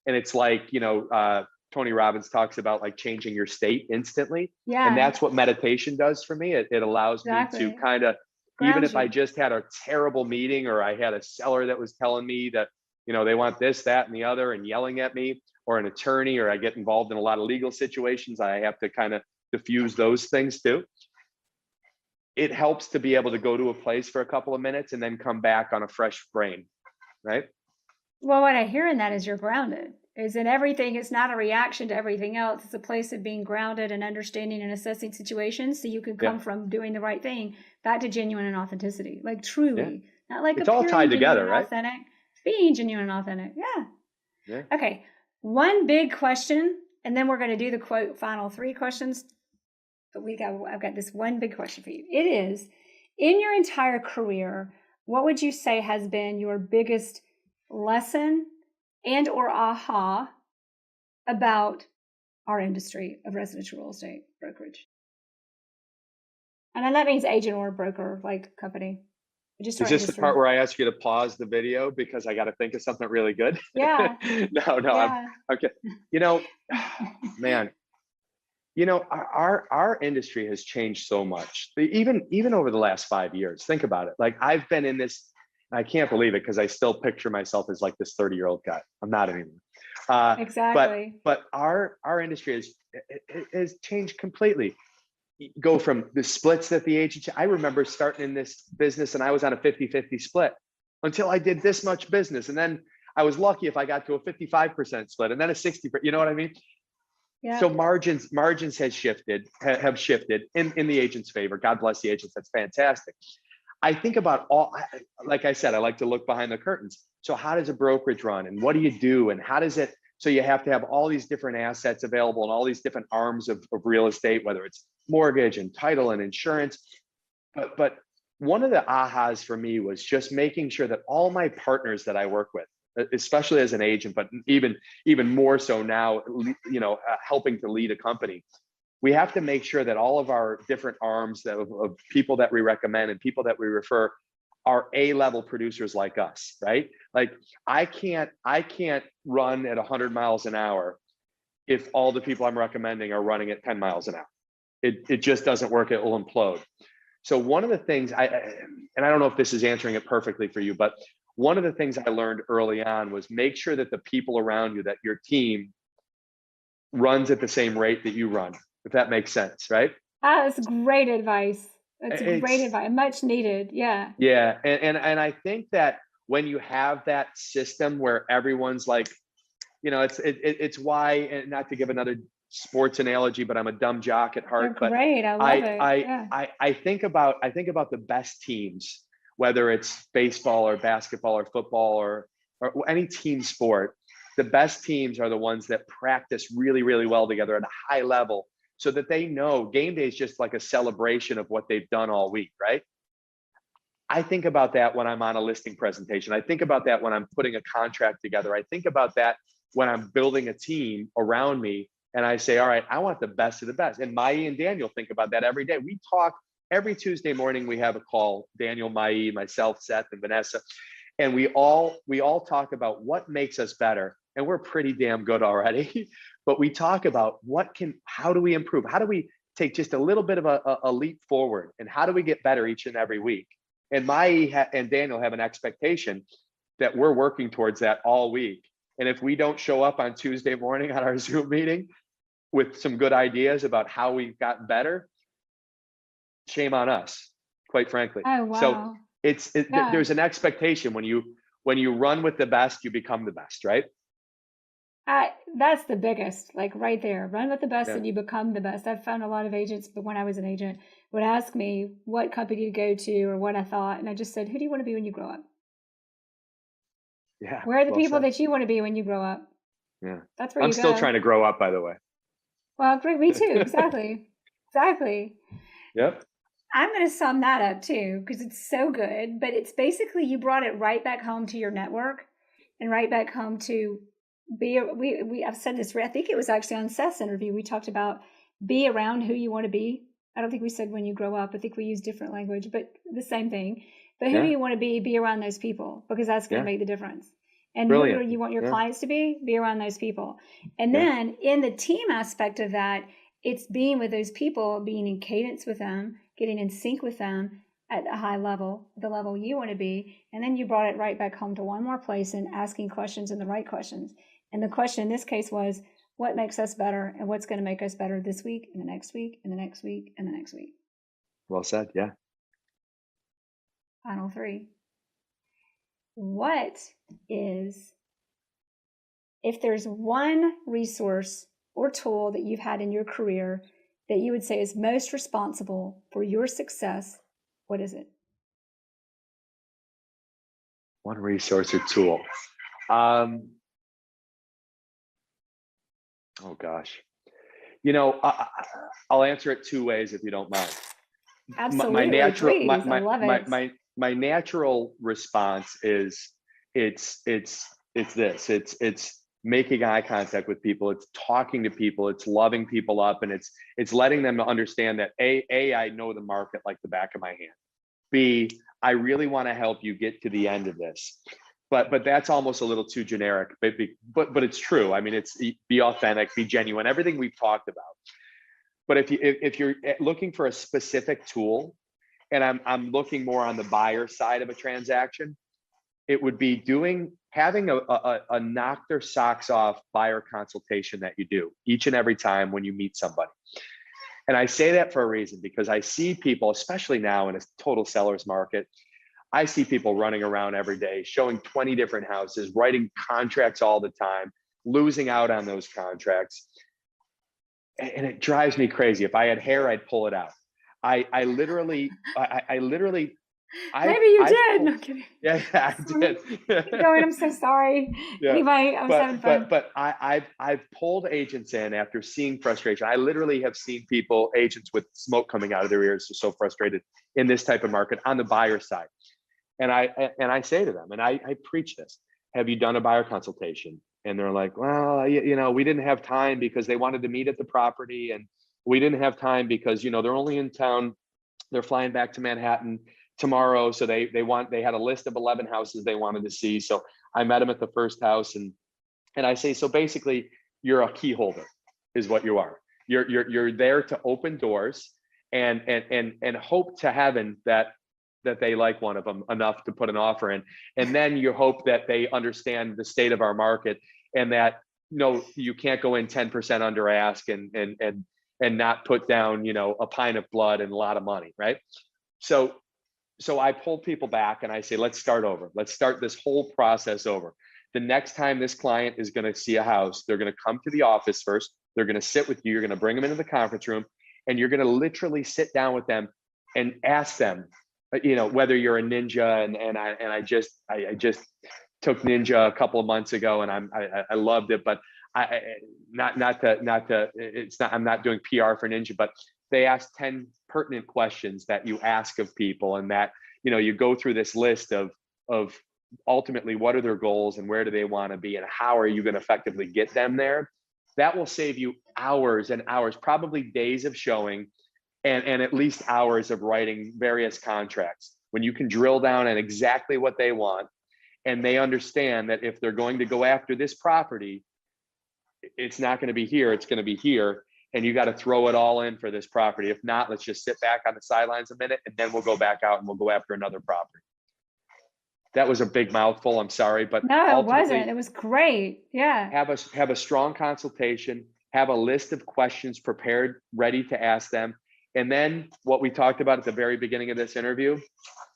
it's like, Tony Robbins talks about, like, changing your state instantly. And Yeah, that's what meditation does for me. It allows me to exactly. kind of, even Grounds if I you. just had a terrible meeting, or I had a seller that was telling me that, they want this, that, and the other, and yelling at me, or an attorney, or I get involved in a lot of legal situations, I have to kind of diffuse those things too. it helps to be able to go to a place for a couple of minutes and then come back on a fresh brain, right? Well, what I hear in that is you're grounded. Is in everything, it's not a reaction to everything else. It's a place of being grounded and understanding and assessing situations so you can come Yeah. from doing the right thing back to genuine and authenticity. Like Yeah. truly. Not like It's all appearing tied genuine together, and right? authentic. Being genuine and authentic. Yeah. Yeah. Okay. One big question, and then we're going to do the quote final 3 questions. But I've got this one big question for you. It is, in your entire career, what would you say has been your biggest lesson and or aha about our industry of residential real estate brokerage? And that means agent or broker, like company. Just our Is this the industry. part where I ask you to pause the video because I got to think of something really good? Yeah. No, Yeah. I'm okay. Man, our industry has changed so much. Even over the last 5 years. Think about it. Like I've been in this, I can't believe it because I still picture myself as like this 30-year-old guy. I'm not anymore. Exactly. But our industry has changed completely. Go from the splits that the agent, I remember starting in this business and I was on a 50-50 split until I did this much business. And then I was lucky if I got to a 55% split and then a 60%, you know what I mean? Yeah. So margins have shifted in the agent's favor. God bless the agents. That's fantastic. I think about like I said, I like to look behind the curtains. So how does a brokerage run and what do you do? And how does it, so you have to have all these different assets available and all these different arms of real estate, whether it's mortgage and title and insurance. But one of the ahas for me was just making sure that all my partners that I work with, especially as an agent, but even more so now, helping to lead a company, we have to make sure that all of our different arms of people that we recommend and people that we refer are A-level producers like us, right? Like I can't run at 100 miles an hour if all the people I'm recommending are running at 10 miles an hour. It just doesn't work. It will implode. So one of the things and I don't know if this is answering it perfectly for you, but one of the things I learned early on was make sure that the people around you, that your team runs at the same rate that you run, if that makes sense, right? That's great advice. That's great It's advice. Much needed. Yeah. Yeah, and I think that when you have that system where everyone's like, it's why, and not to give another sports analogy, but I'm a dumb jock at You're heart. But great. I love it. Yeah. I think about the best teams, whether it's baseball or basketball or football or any team sport. The best teams are the ones that practice really, really well together at a high level, so that they know game day is just like a celebration of what they've done all week, right? I think about that when I'm on a listing presentation. I think about that when I'm putting a contract together. I think about that when I'm building a team around me and I say, all right, I want the best of the best. And Mai and Daniel think about that every day. We talk every Tuesday morning. We have a call, Daniel, Mai, myself, Seth, and Vanessa. And we all talk about what makes us better. And we're pretty damn good already. But we talk about how do we improve? How do we take just a little bit of a leap forward? And how do we get better each and every week? And Mai and Daniel have an expectation that we're working towards that all week. And if we don't show up on Tuesday morning on our Zoom meeting with some good ideas about how we've gotten better, shame on us, quite frankly. Oh, wow. So Yeah. there's an expectation when you run with the best, you become the best, right? That's the biggest, like right there. Run with the best Yeah. and you become the best. I've found a lot of agents, but when I was an agent, would ask me what company to go to or what I thought. And I just said, who do you want to be when you grow up? Yeah. Where are the Well people said. that you want to be when you grow up? Yeah. That's where I'm you still go. trying to grow up, by the way. Well, great. Me too. Exactly. Exactly. Yep. I'm going to sum that up too, because it's so good. But it's basically you brought it right back home to your network and right back home to I've said this, I think it was actually on Seth's interview. We talked about be around who you want to be. I don't think we said when you grow up. I think we use different language, but the same thing. But who do you want to be? Be around those people, because that's going to make the difference. And Brilliant. who do you want your clients to be? Be around those people. And then in the team aspect of that, it's being with those people, being in cadence with them, getting in sync with them at a high level, the level you want to be. And then you brought it right back home to one more place and asking questions and the right questions. And the question in this case was, what makes us better and what's going to make us better this week and the next week and the next week and the next week? Well said. Yeah. Final three. What is, if there's one resource or tool that you've had in your career that you would say is most responsible for your success, what is it? One resource or tool. Oh gosh. I'll answer it two ways if you don't mind. Absolutely, please. I love it. My natural response is it's this. It's making eye contact with people. It's talking to people. It's loving people up, and it's letting them understand that I know the market like the back of my hand. B, I really want to help you get to the end of this. But that's almost a little too generic. But it's true. I mean, it's be authentic, be genuine, everything we've talked about. But if you're looking for a specific tool, and I'm looking more on the buyer side of a transaction, it would be having a knock their socks off buyer consultation that you do each and every time when you meet somebody. And I say that for a reason, because I see people, especially now in a total seller's market, I see people running around every day, showing 20 different houses, writing contracts all the time, losing out on those contracts. And it drives me crazy. If I had hair, I'd pull it out. I literally. Maybe you did. No, I'm kidding. Yeah, I did. Keep going. I'm so sorry. Yeah. Anyway, I was having fun. But I've pulled agents in after seeing frustration. I literally have seen agents with smoke coming out of their ears, so frustrated in this type of market on the buyer side. And I say to them, and I preach this: have you done a buyer consultation? And they're like, well, we didn't have time because they wanted to meet at the property, and we didn't have time because they're only in town. They're flying back to Manhattan tomorrow, so they had a list of 11 houses they wanted to see. So I met them at the first house, and I say, so basically, you're a key holder, is what you are. You're there to open doors and hope to heaven that they like one of them enough to put an offer in, and then you hope that they understand the state of our market, and that you can't go in 10% under ask and not put down a pint of blood and a lot of money, right? So I pull people back and I say, let's start over. Let's start this whole process over. The next time this client is going to see a house, they're going to come to the office first. They're going to sit with you. You're going to bring them into the conference room, and you're going to literally sit down with them and ask them, whether you're a ninja. And I just took Ninja a couple of months ago, and I loved it. But I'm not doing PR for Ninja, but they ask 10 pertinent questions that you ask of people, and that you go through this list of ultimately what are their goals and where do they want to be and how are you going to effectively get them there. That will save you hours and hours, probably days of showing, and at least hours of writing various contracts, when you can drill down on exactly what they want, and they understand that if they're going to go after this property, it's not going to be here, it's going to be here, and you got to throw it all in for this property. If not, let's just sit back on the sidelines a minute, and then we'll go back out and we'll go after another property. That was a big mouthful. I'm sorry, but no, it wasn't. It was great. Yeah. Have a strong consultation, have a list of questions prepared, ready to ask them. And then what we talked about at the very beginning of this interview,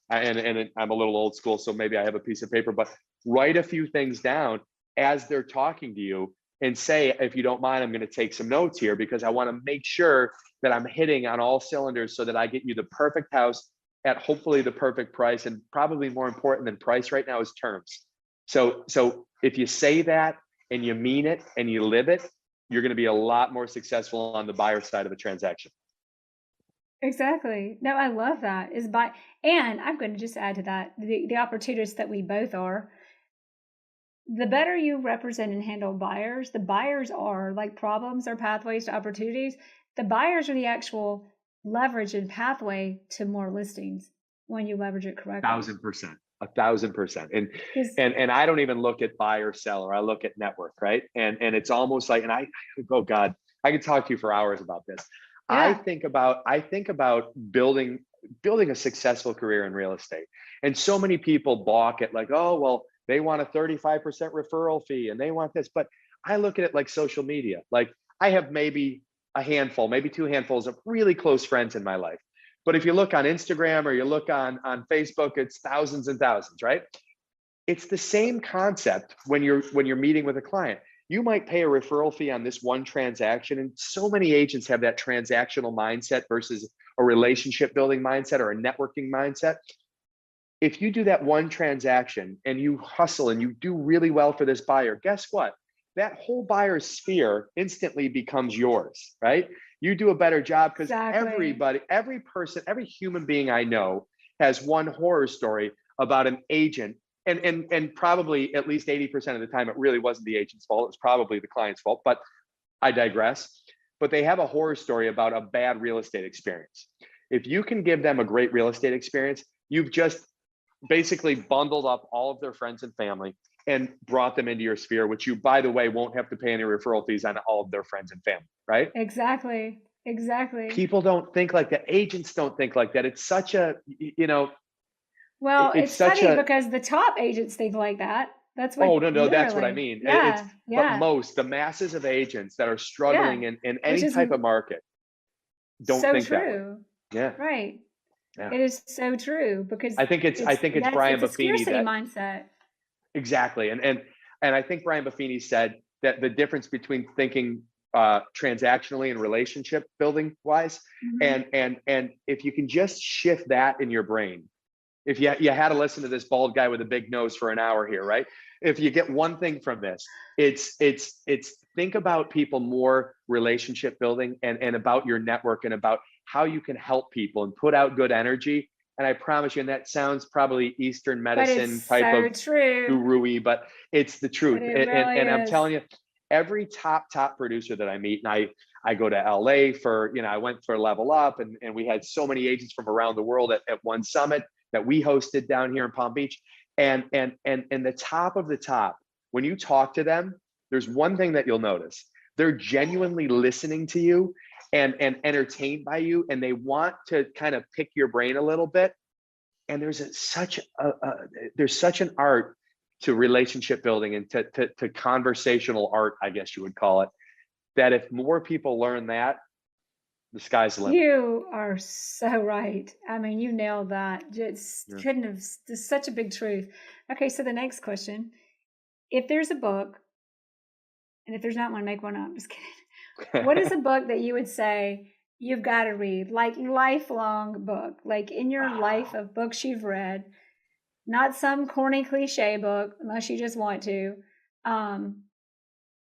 and I'm a little old school, so maybe I have a piece of paper, but write a few things down as they're talking to you and say, if you don't mind, I'm going to take some notes here because I want to make sure that I'm hitting on all cylinders so that I get you the perfect house at hopefully the perfect price. And probably more important than price right now is terms. So if you say that and you mean it and you live it, you're going to be a lot more successful on the buyer side of a transaction. Exactly. No, I love that. And I'm going to just add to that, the opportunists that we both are, the better you represent and handle buyers, the buyers are like problems or pathways to opportunities. The buyers are the actual leverage and pathway to more listings when you leverage it correctly. 1,000%. 1,000%. And I don't even look at buyer seller. I look at network, right? And it's almost like, oh God, I could talk to you for hours about this. Yeah. I think about building a successful career in real estate. And so many people balk at like, oh, well, they want a 35% referral fee and they want this. But I look at it like social media. Like I have maybe a handful, maybe two handfuls of really close friends in my life. But if you look on Instagram or you look on Facebook, it's thousands and thousands, right? It's the same concept when you're meeting with a client. You might pay a referral fee on this one transaction, and so many agents have that transactional mindset versus a relationship building mindset or a networking mindset. If you do that one transaction and you hustle and you do really well for this buyer, guess what? That whole buyer's sphere instantly becomes yours, right? You do a better job because everybody, every person, every human being I know has one horror story about an agent. And probably at least 80% of the time, it really wasn't the agent's fault. It was probably the client's fault, but I digress. But they have a horror story about a bad real estate experience. If you can give them a great real estate experience, you've just basically bundled up all of their friends and family and brought them into your sphere, which you, by the way, won't have to pay any referral fees on all of their friends and family, right? Exactly. People don't think like that. Agents don't think like that. It's such a, well, it's funny because the top agents think like that. That's what. Oh, no, that's what I mean. Yeah. But the masses of agents that are struggling in any type of market don't think that way. Yeah. Right. Yeah. It is so true because I think it's Brian Buffini that mindset. Exactly. And I think Brian Buffini said that the difference between thinking transactionally and relationship building wise, and if you can just shift that in your brain, if you had to listen to this bald guy with a big nose for an hour here, right? If you get one thing from this, it's think about people more relationship building and about your network and about how you can help people and put out good energy. And I promise you, and that sounds probably Eastern medicine type of guru-y, but it's the truth. And I'm telling you, every top producer that I meet, and I go to LA for, I went for Level Up, and we had so many agents from around the world at one summit that we hosted down here in Palm Beach. And the top of the top, when you talk to them, there's one thing that you'll notice. They're genuinely listening to you and entertained by you, and they want to kind of pick your brain a little bit. And there's such an art to relationship building and to conversational art, I guess you would call it, that if more people learn that, the sky's the limit. You are so right. I mean, you nailed that. Couldn't have, there's such a big truth. Okay, so the next question. If there's a book, and if there's not one, make one up. I'm just kidding. What is a book that you would say you've got to read? Like lifelong book, like in your life of books you've read, not some corny cliche book, unless you just want to.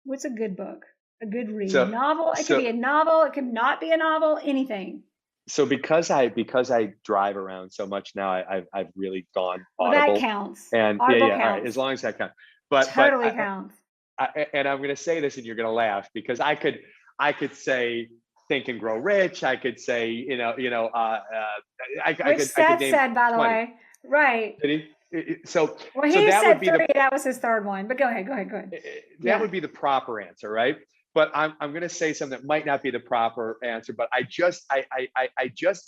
What's a good book? A good read? Novel? It could be a novel. It could not be a novel. Anything. So because I drive around so much now, I've really gone audible. Well, that counts. And Audible counts. All right, as long as that counts. But totally counts. And I'm going to say this, and you're going to laugh, because I could say Think and Grow Rich. I could say Which Seth said, by the way, right? Did he? So well, he said 3. That was his third one. But go ahead. That would be the proper answer, right? But I'm going to say something that might not be the proper answer, but I just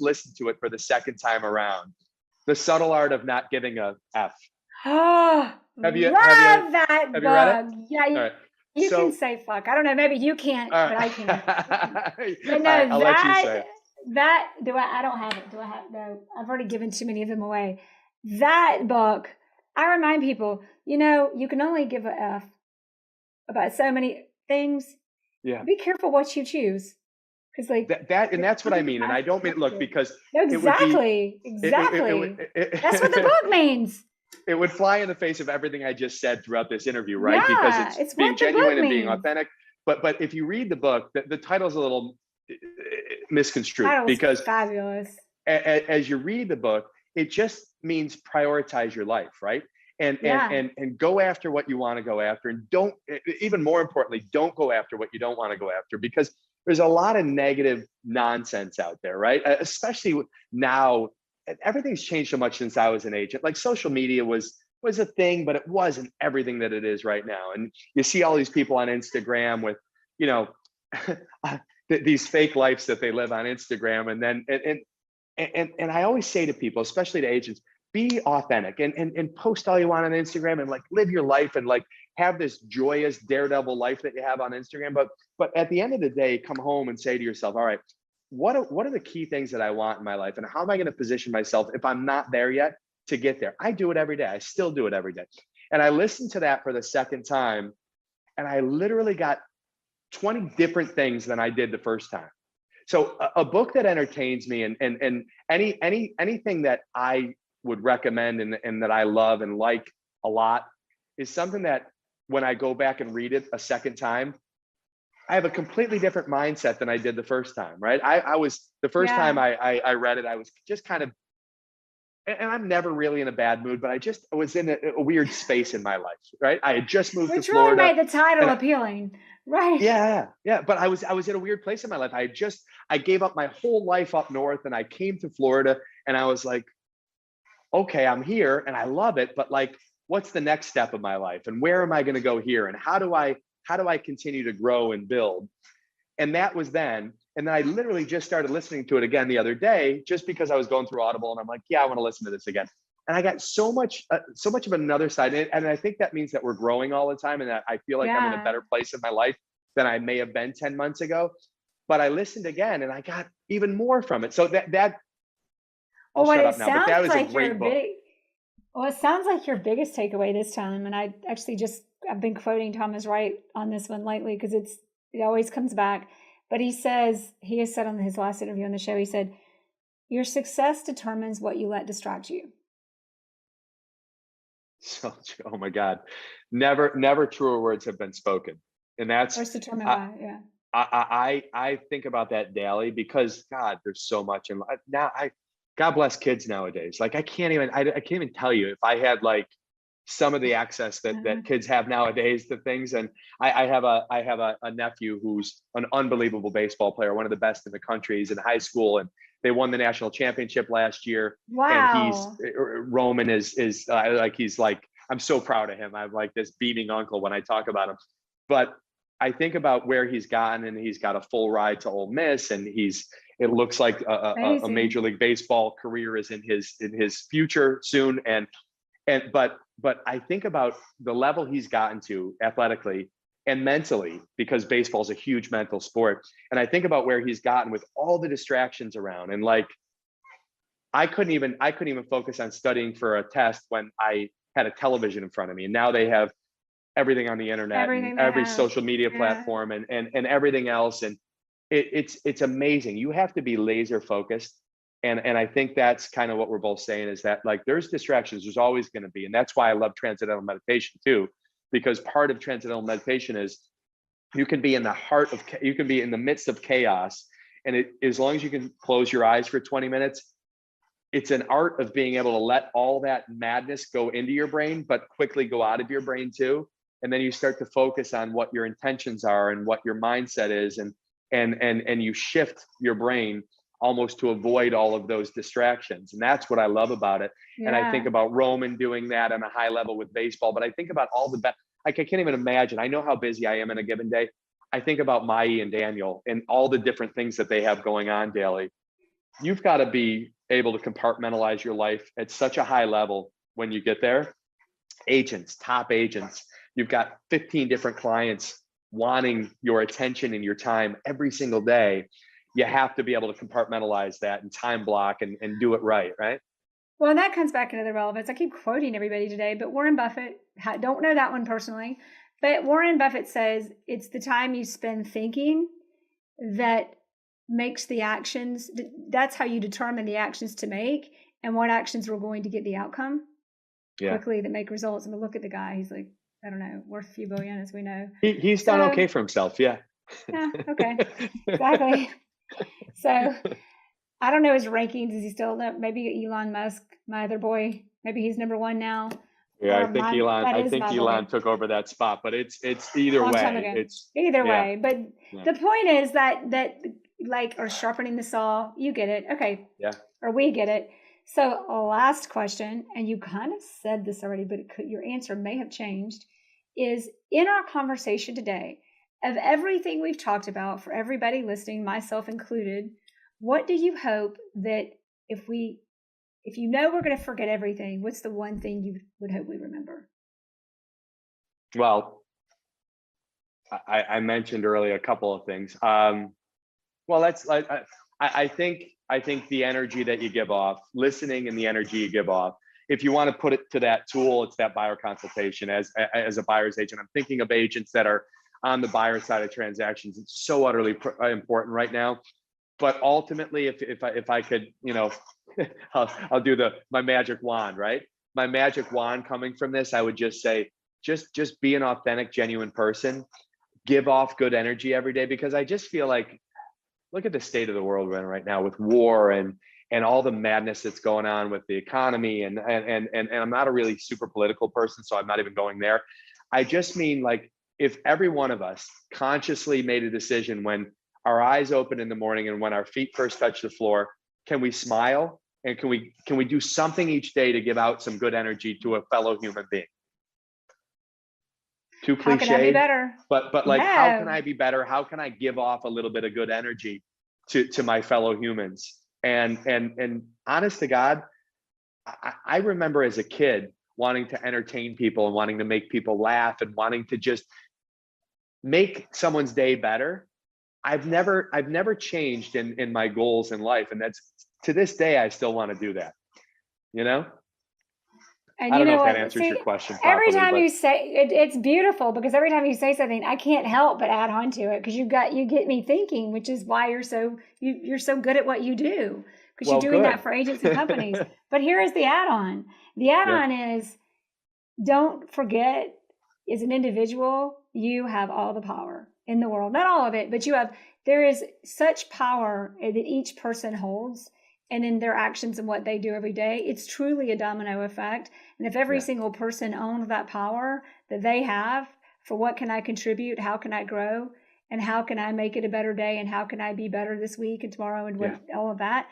listened to it for the second time around. The Subtle Art of Not Giving a F. Oh, have you read it? Yeah, you can say fuck. I don't know. Maybe you can't, but I can. But no, I'll let you say it. I don't have it. Do I have? No, I've already given too many of them away. That book, I remind people, you can only give a F about so many things. Yeah. Be careful what you choose. Because and that's what I mean. And I don't mean, look, because exactly. That's what the book means. It would fly in the face of everything I just said throughout this interview, right? Yeah, because it's being genuine and being authentic. But if you read the book, the title's a little misconstrued, because fabulous. As you read the book, it just means prioritize your life, right? And go after what you want to go after, and don't, even more importantly, don't go after what you don't want to go after, because there's a lot of negative nonsense out there, right? Especially now, everything's changed so much since I was an agent. Like social media was a thing, but it wasn't everything that it is right now. And you see all these people on Instagram with, these fake lives that they live on Instagram, and then and I always say to people, especially to agents, be authentic and post all you want on Instagram, and like live your life, and like have this joyous daredevil life that you have on Instagram. But at the end of the day, come home and say to yourself, all right, what are the key things that I want in my life, and how am I going to position myself if I'm not there yet to get there? I do it every day. I still do it every day. And I listened to that for the second time, and I literally got 20 different things than I did the first time. So a book that entertains me, and anything that I would recommend and that I love and like a lot, is something that when I go back and read it a second time, I have a completely different mindset than I did the first time, right? I was, the first time Yeah. I read it, I was just kind of, and I'm never really in a bad mood, but I was in a weird space in my life, right? I had just moved to Which really Florida, made the title and appealing. Right. yeah. But I was in a weird place in my life. I gave up my whole life up north, and I came to Florida, and I was like, okay, I'm here and I love it, but like, what's the next step of my life, and where am I going to go here, and how do I continue to grow and build? And that was then. And then I literally just started listening to it again the other day, just because I was going through Audible, and I'm like, yeah, I want to listen to this again. And I got so much of another side. And I think that means that we're growing all the time, and that I feel like I'm in a Yeah. better place in my life than I may have been 10 months ago. But I listened again, and I got even more from it. So that I'll Well, what shut it up now, but that sounds was a like your great book. big, well, it sounds like your biggest takeaway this time, and I actually I've been quoting Thomas Wright on this one lately because it always comes back. But he has said on his last interview on the show, he said, your success determines what you let distract you. So, oh my God, never truer words have been spoken. And that's, First determine I, why. Yeah. I think about that daily, because God, there's so much. And now God bless kids nowadays. Like I can't even tell you if I had like some of the access that kids have nowadays to things. And I have a nephew who's an unbelievable baseball player, one of the best in the country. He's in high school, and they won the national championship last year. And Wow. Roman is like, he's like, I'm so proud of him. I'm like this beaming uncle when I talk about him. But I think about where he's gotten, and he's got a full ride to Ole Miss, and it looks like a Amazing. Major League Baseball career is in his future soon. But I think about the level he's gotten to athletically and mentally, because baseball is a huge mental sport. And I think about where he's gotten with all the distractions around, and like, I couldn't even focus on studying for a test when I had a television in front of me. And now they have everything on the internet and Everything they every have. social media Yeah. platform, and everything else. And it's amazing. You have to be laser focused. And I think that's kind of what we're both saying, is that like, there's distractions, there's always going to be. And that's why I love transcendental meditation too, because part of transcendental meditation is you can be in you can be in the midst of chaos. And as long as you can close your eyes for 20 minutes, it's an art of being able to let all that madness go into your brain, but quickly go out of your brain too. And then you start to focus on what your intentions are and what your mindset is. And you shift your brain almost to avoid all of those distractions. And that's what I love about it. And I think Yeah. about Roman doing that on a high level with baseball, but I think about all the best. Like, I can't even imagine. I know how busy I am in a given day. I think about Mai and Daniel and all the different things that they have going on daily. You've got to be able to compartmentalize your life at such a high level when you get there. Agents, top agents, you've got 15 different clients wanting your attention and your time every single day. You have to be able to compartmentalize that and time block and do it right, right? Well, and that comes back into the relevance. I keep quoting everybody today, but Warren Buffett, don't know that one personally, but Warren Buffett says it's the time you spend thinking that makes the actions. That's how you determine the actions to make and what actions were going to get the outcome Yeah. quickly that make results. I mean, look at the guy. He's like, I don't know, worth a few billion, as we know. He's done So, okay for himself. Yeah. yeah, okay, exactly. So, I don't know his rankings. Is he still maybe Elon Musk, my other boy? Maybe he's number one now, Yeah, or that I is think my Elon boy. took over that spot, but it's either Long time way. ago. It's Either yeah, way, but yeah, the point is that like, or sharpening the saw. You get it, okay? yeah. Or we get it. So, last question, and you kind of said this already, but your answer may have changed. Is in our conversation today, of everything we've talked about, for everybody listening, myself included, what do you hope that if you know we're going to forget everything, what's the one thing you would hope we remember? Well, I mentioned earlier a couple of things. Well, I think the energy that you give off, listening and the energy you give off, if you want to put it to that tool, it's that buyer consultation. As a buyer's agent, I'm thinking of agents that are on the buyer side of transactions. It's so utterly important right now. But ultimately, if I could, I'll do my magic wand, right? My magic wand coming from this, I would just say, just be an authentic, genuine person, give off good energy every day, because I just feel like, look at the state of the world we're in right now with war and all the madness that's going on with the economy. And I'm not a really super political person, so I'm not even going there. I just mean, like, if every one of us consciously made a decision when our eyes open in the morning and when our feet first touch the floor, can we smile? And can we do something each day to give out some good energy to a fellow human being? Too cliche. How can I be better? But like, how can I be better? How can I give off a little bit of good energy to my fellow humans? And honest to God, I remember as a kid wanting to entertain people and wanting to make people laugh and wanting to just make someone's day better. I've never changed in my goals in life. And that's, to this day, I still want to do that, And I don't know if that answers your question properly. Every time you say it's beautiful, because every time you say something, I can't help but add on to it, because you get me thinking, which is why you're so good at what you do, because you're doing that for agents and companies. But here is the add-on. The add-on is, don't forget, as an individual, you have all the power in the world. Not all of it, but there is such power that each person holds, and in their actions and what they do every day. It's truly a domino effect. And if every single person owned that power that they have for what can I contribute, how can I grow, and how can I make it a better day, and how can I be better this week and tomorrow, and all of that,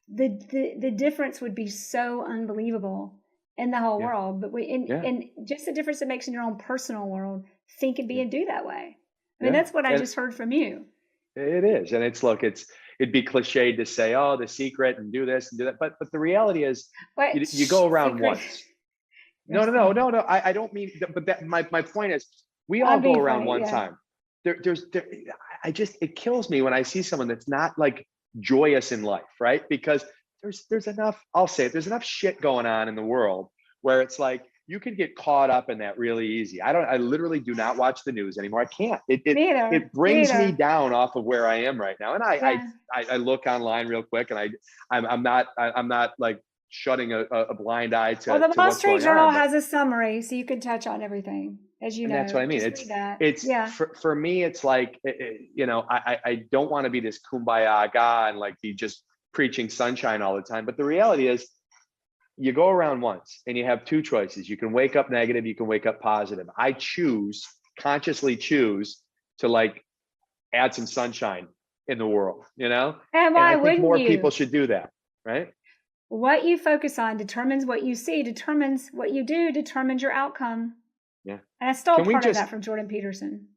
the difference would be so unbelievable in the whole world. But and just the difference it makes in your own personal world, think and be and do that way. I mean, that's what I just heard from you. It is. And it'd be cliched to say, oh, the secret, and do this and do that. But the reality is, you go around once. No. I don't mean, but my point is, we all go around one time. It kills me when I see someone that's not like joyous in life, right? Because there's enough, I'll say it, there's enough shit going on in the world where it's like, you could get caught up in that really easy. I literally do not watch the news anymore. I can't. It brings me down off of where I am right now. And I look online real quick, and I'm not like shutting a blind eye to. Well, the Wall Street Journal has a summary, so you can touch on everything, as you know. That's what I mean. For me, it's like, I don't want to be this kumbaya guy and like be just preaching sunshine all the time. But the reality is, you go around once and you have two choices. You can wake up negative, you can wake up positive. I consciously choose to like add some sunshine in the world, And why wouldn't you? More people should do that, right? What you focus on determines what you see, determines what you do, determines your outcome. Yeah. And I stole part of that from Jordan Peterson.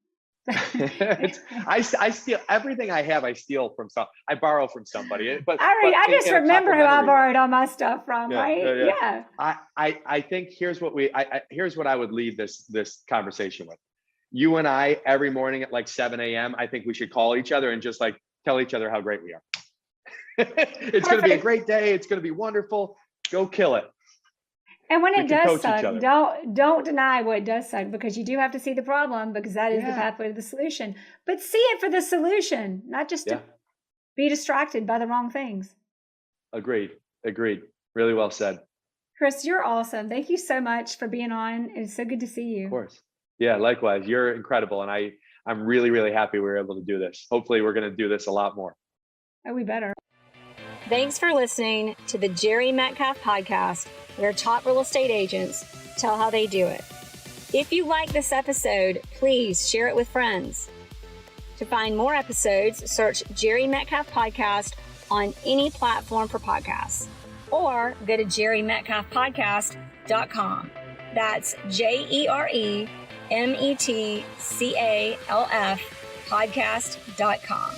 I steal everything I have. I steal from I borrow from somebody. But I just remember who I borrowed all my stuff from, right? Yeah. I think here's what I would leave this conversation with. You and I, every morning at like 7 a.m., I think we should call each other and just like tell each other how great we are. It's going to be a great day. It's going to be wonderful. Go kill it. And when it does suck, don't deny what does suck, because you do have to see the problem, because that is the pathway to the solution. But see it for the solution, not just to be distracted by the wrong things. Agreed. Really well said. Chris, you're awesome. Thank you so much for being on. It's so good to see you. Of course. Yeah, likewise. You're incredible. And I'm really, really happy we were able to do this. Hopefully we're going to do this a lot more. Oh, we better. Thanks for listening to the Jerry Metcalf Podcast, where top real estate agents tell how they do it. If you like this episode, please share it with friends. To find more episodes, search Jerry Metcalf Podcast on any platform for podcasts, or go to jerrymetcalfpodcast.com. That's JEREMETCALF podcast.com.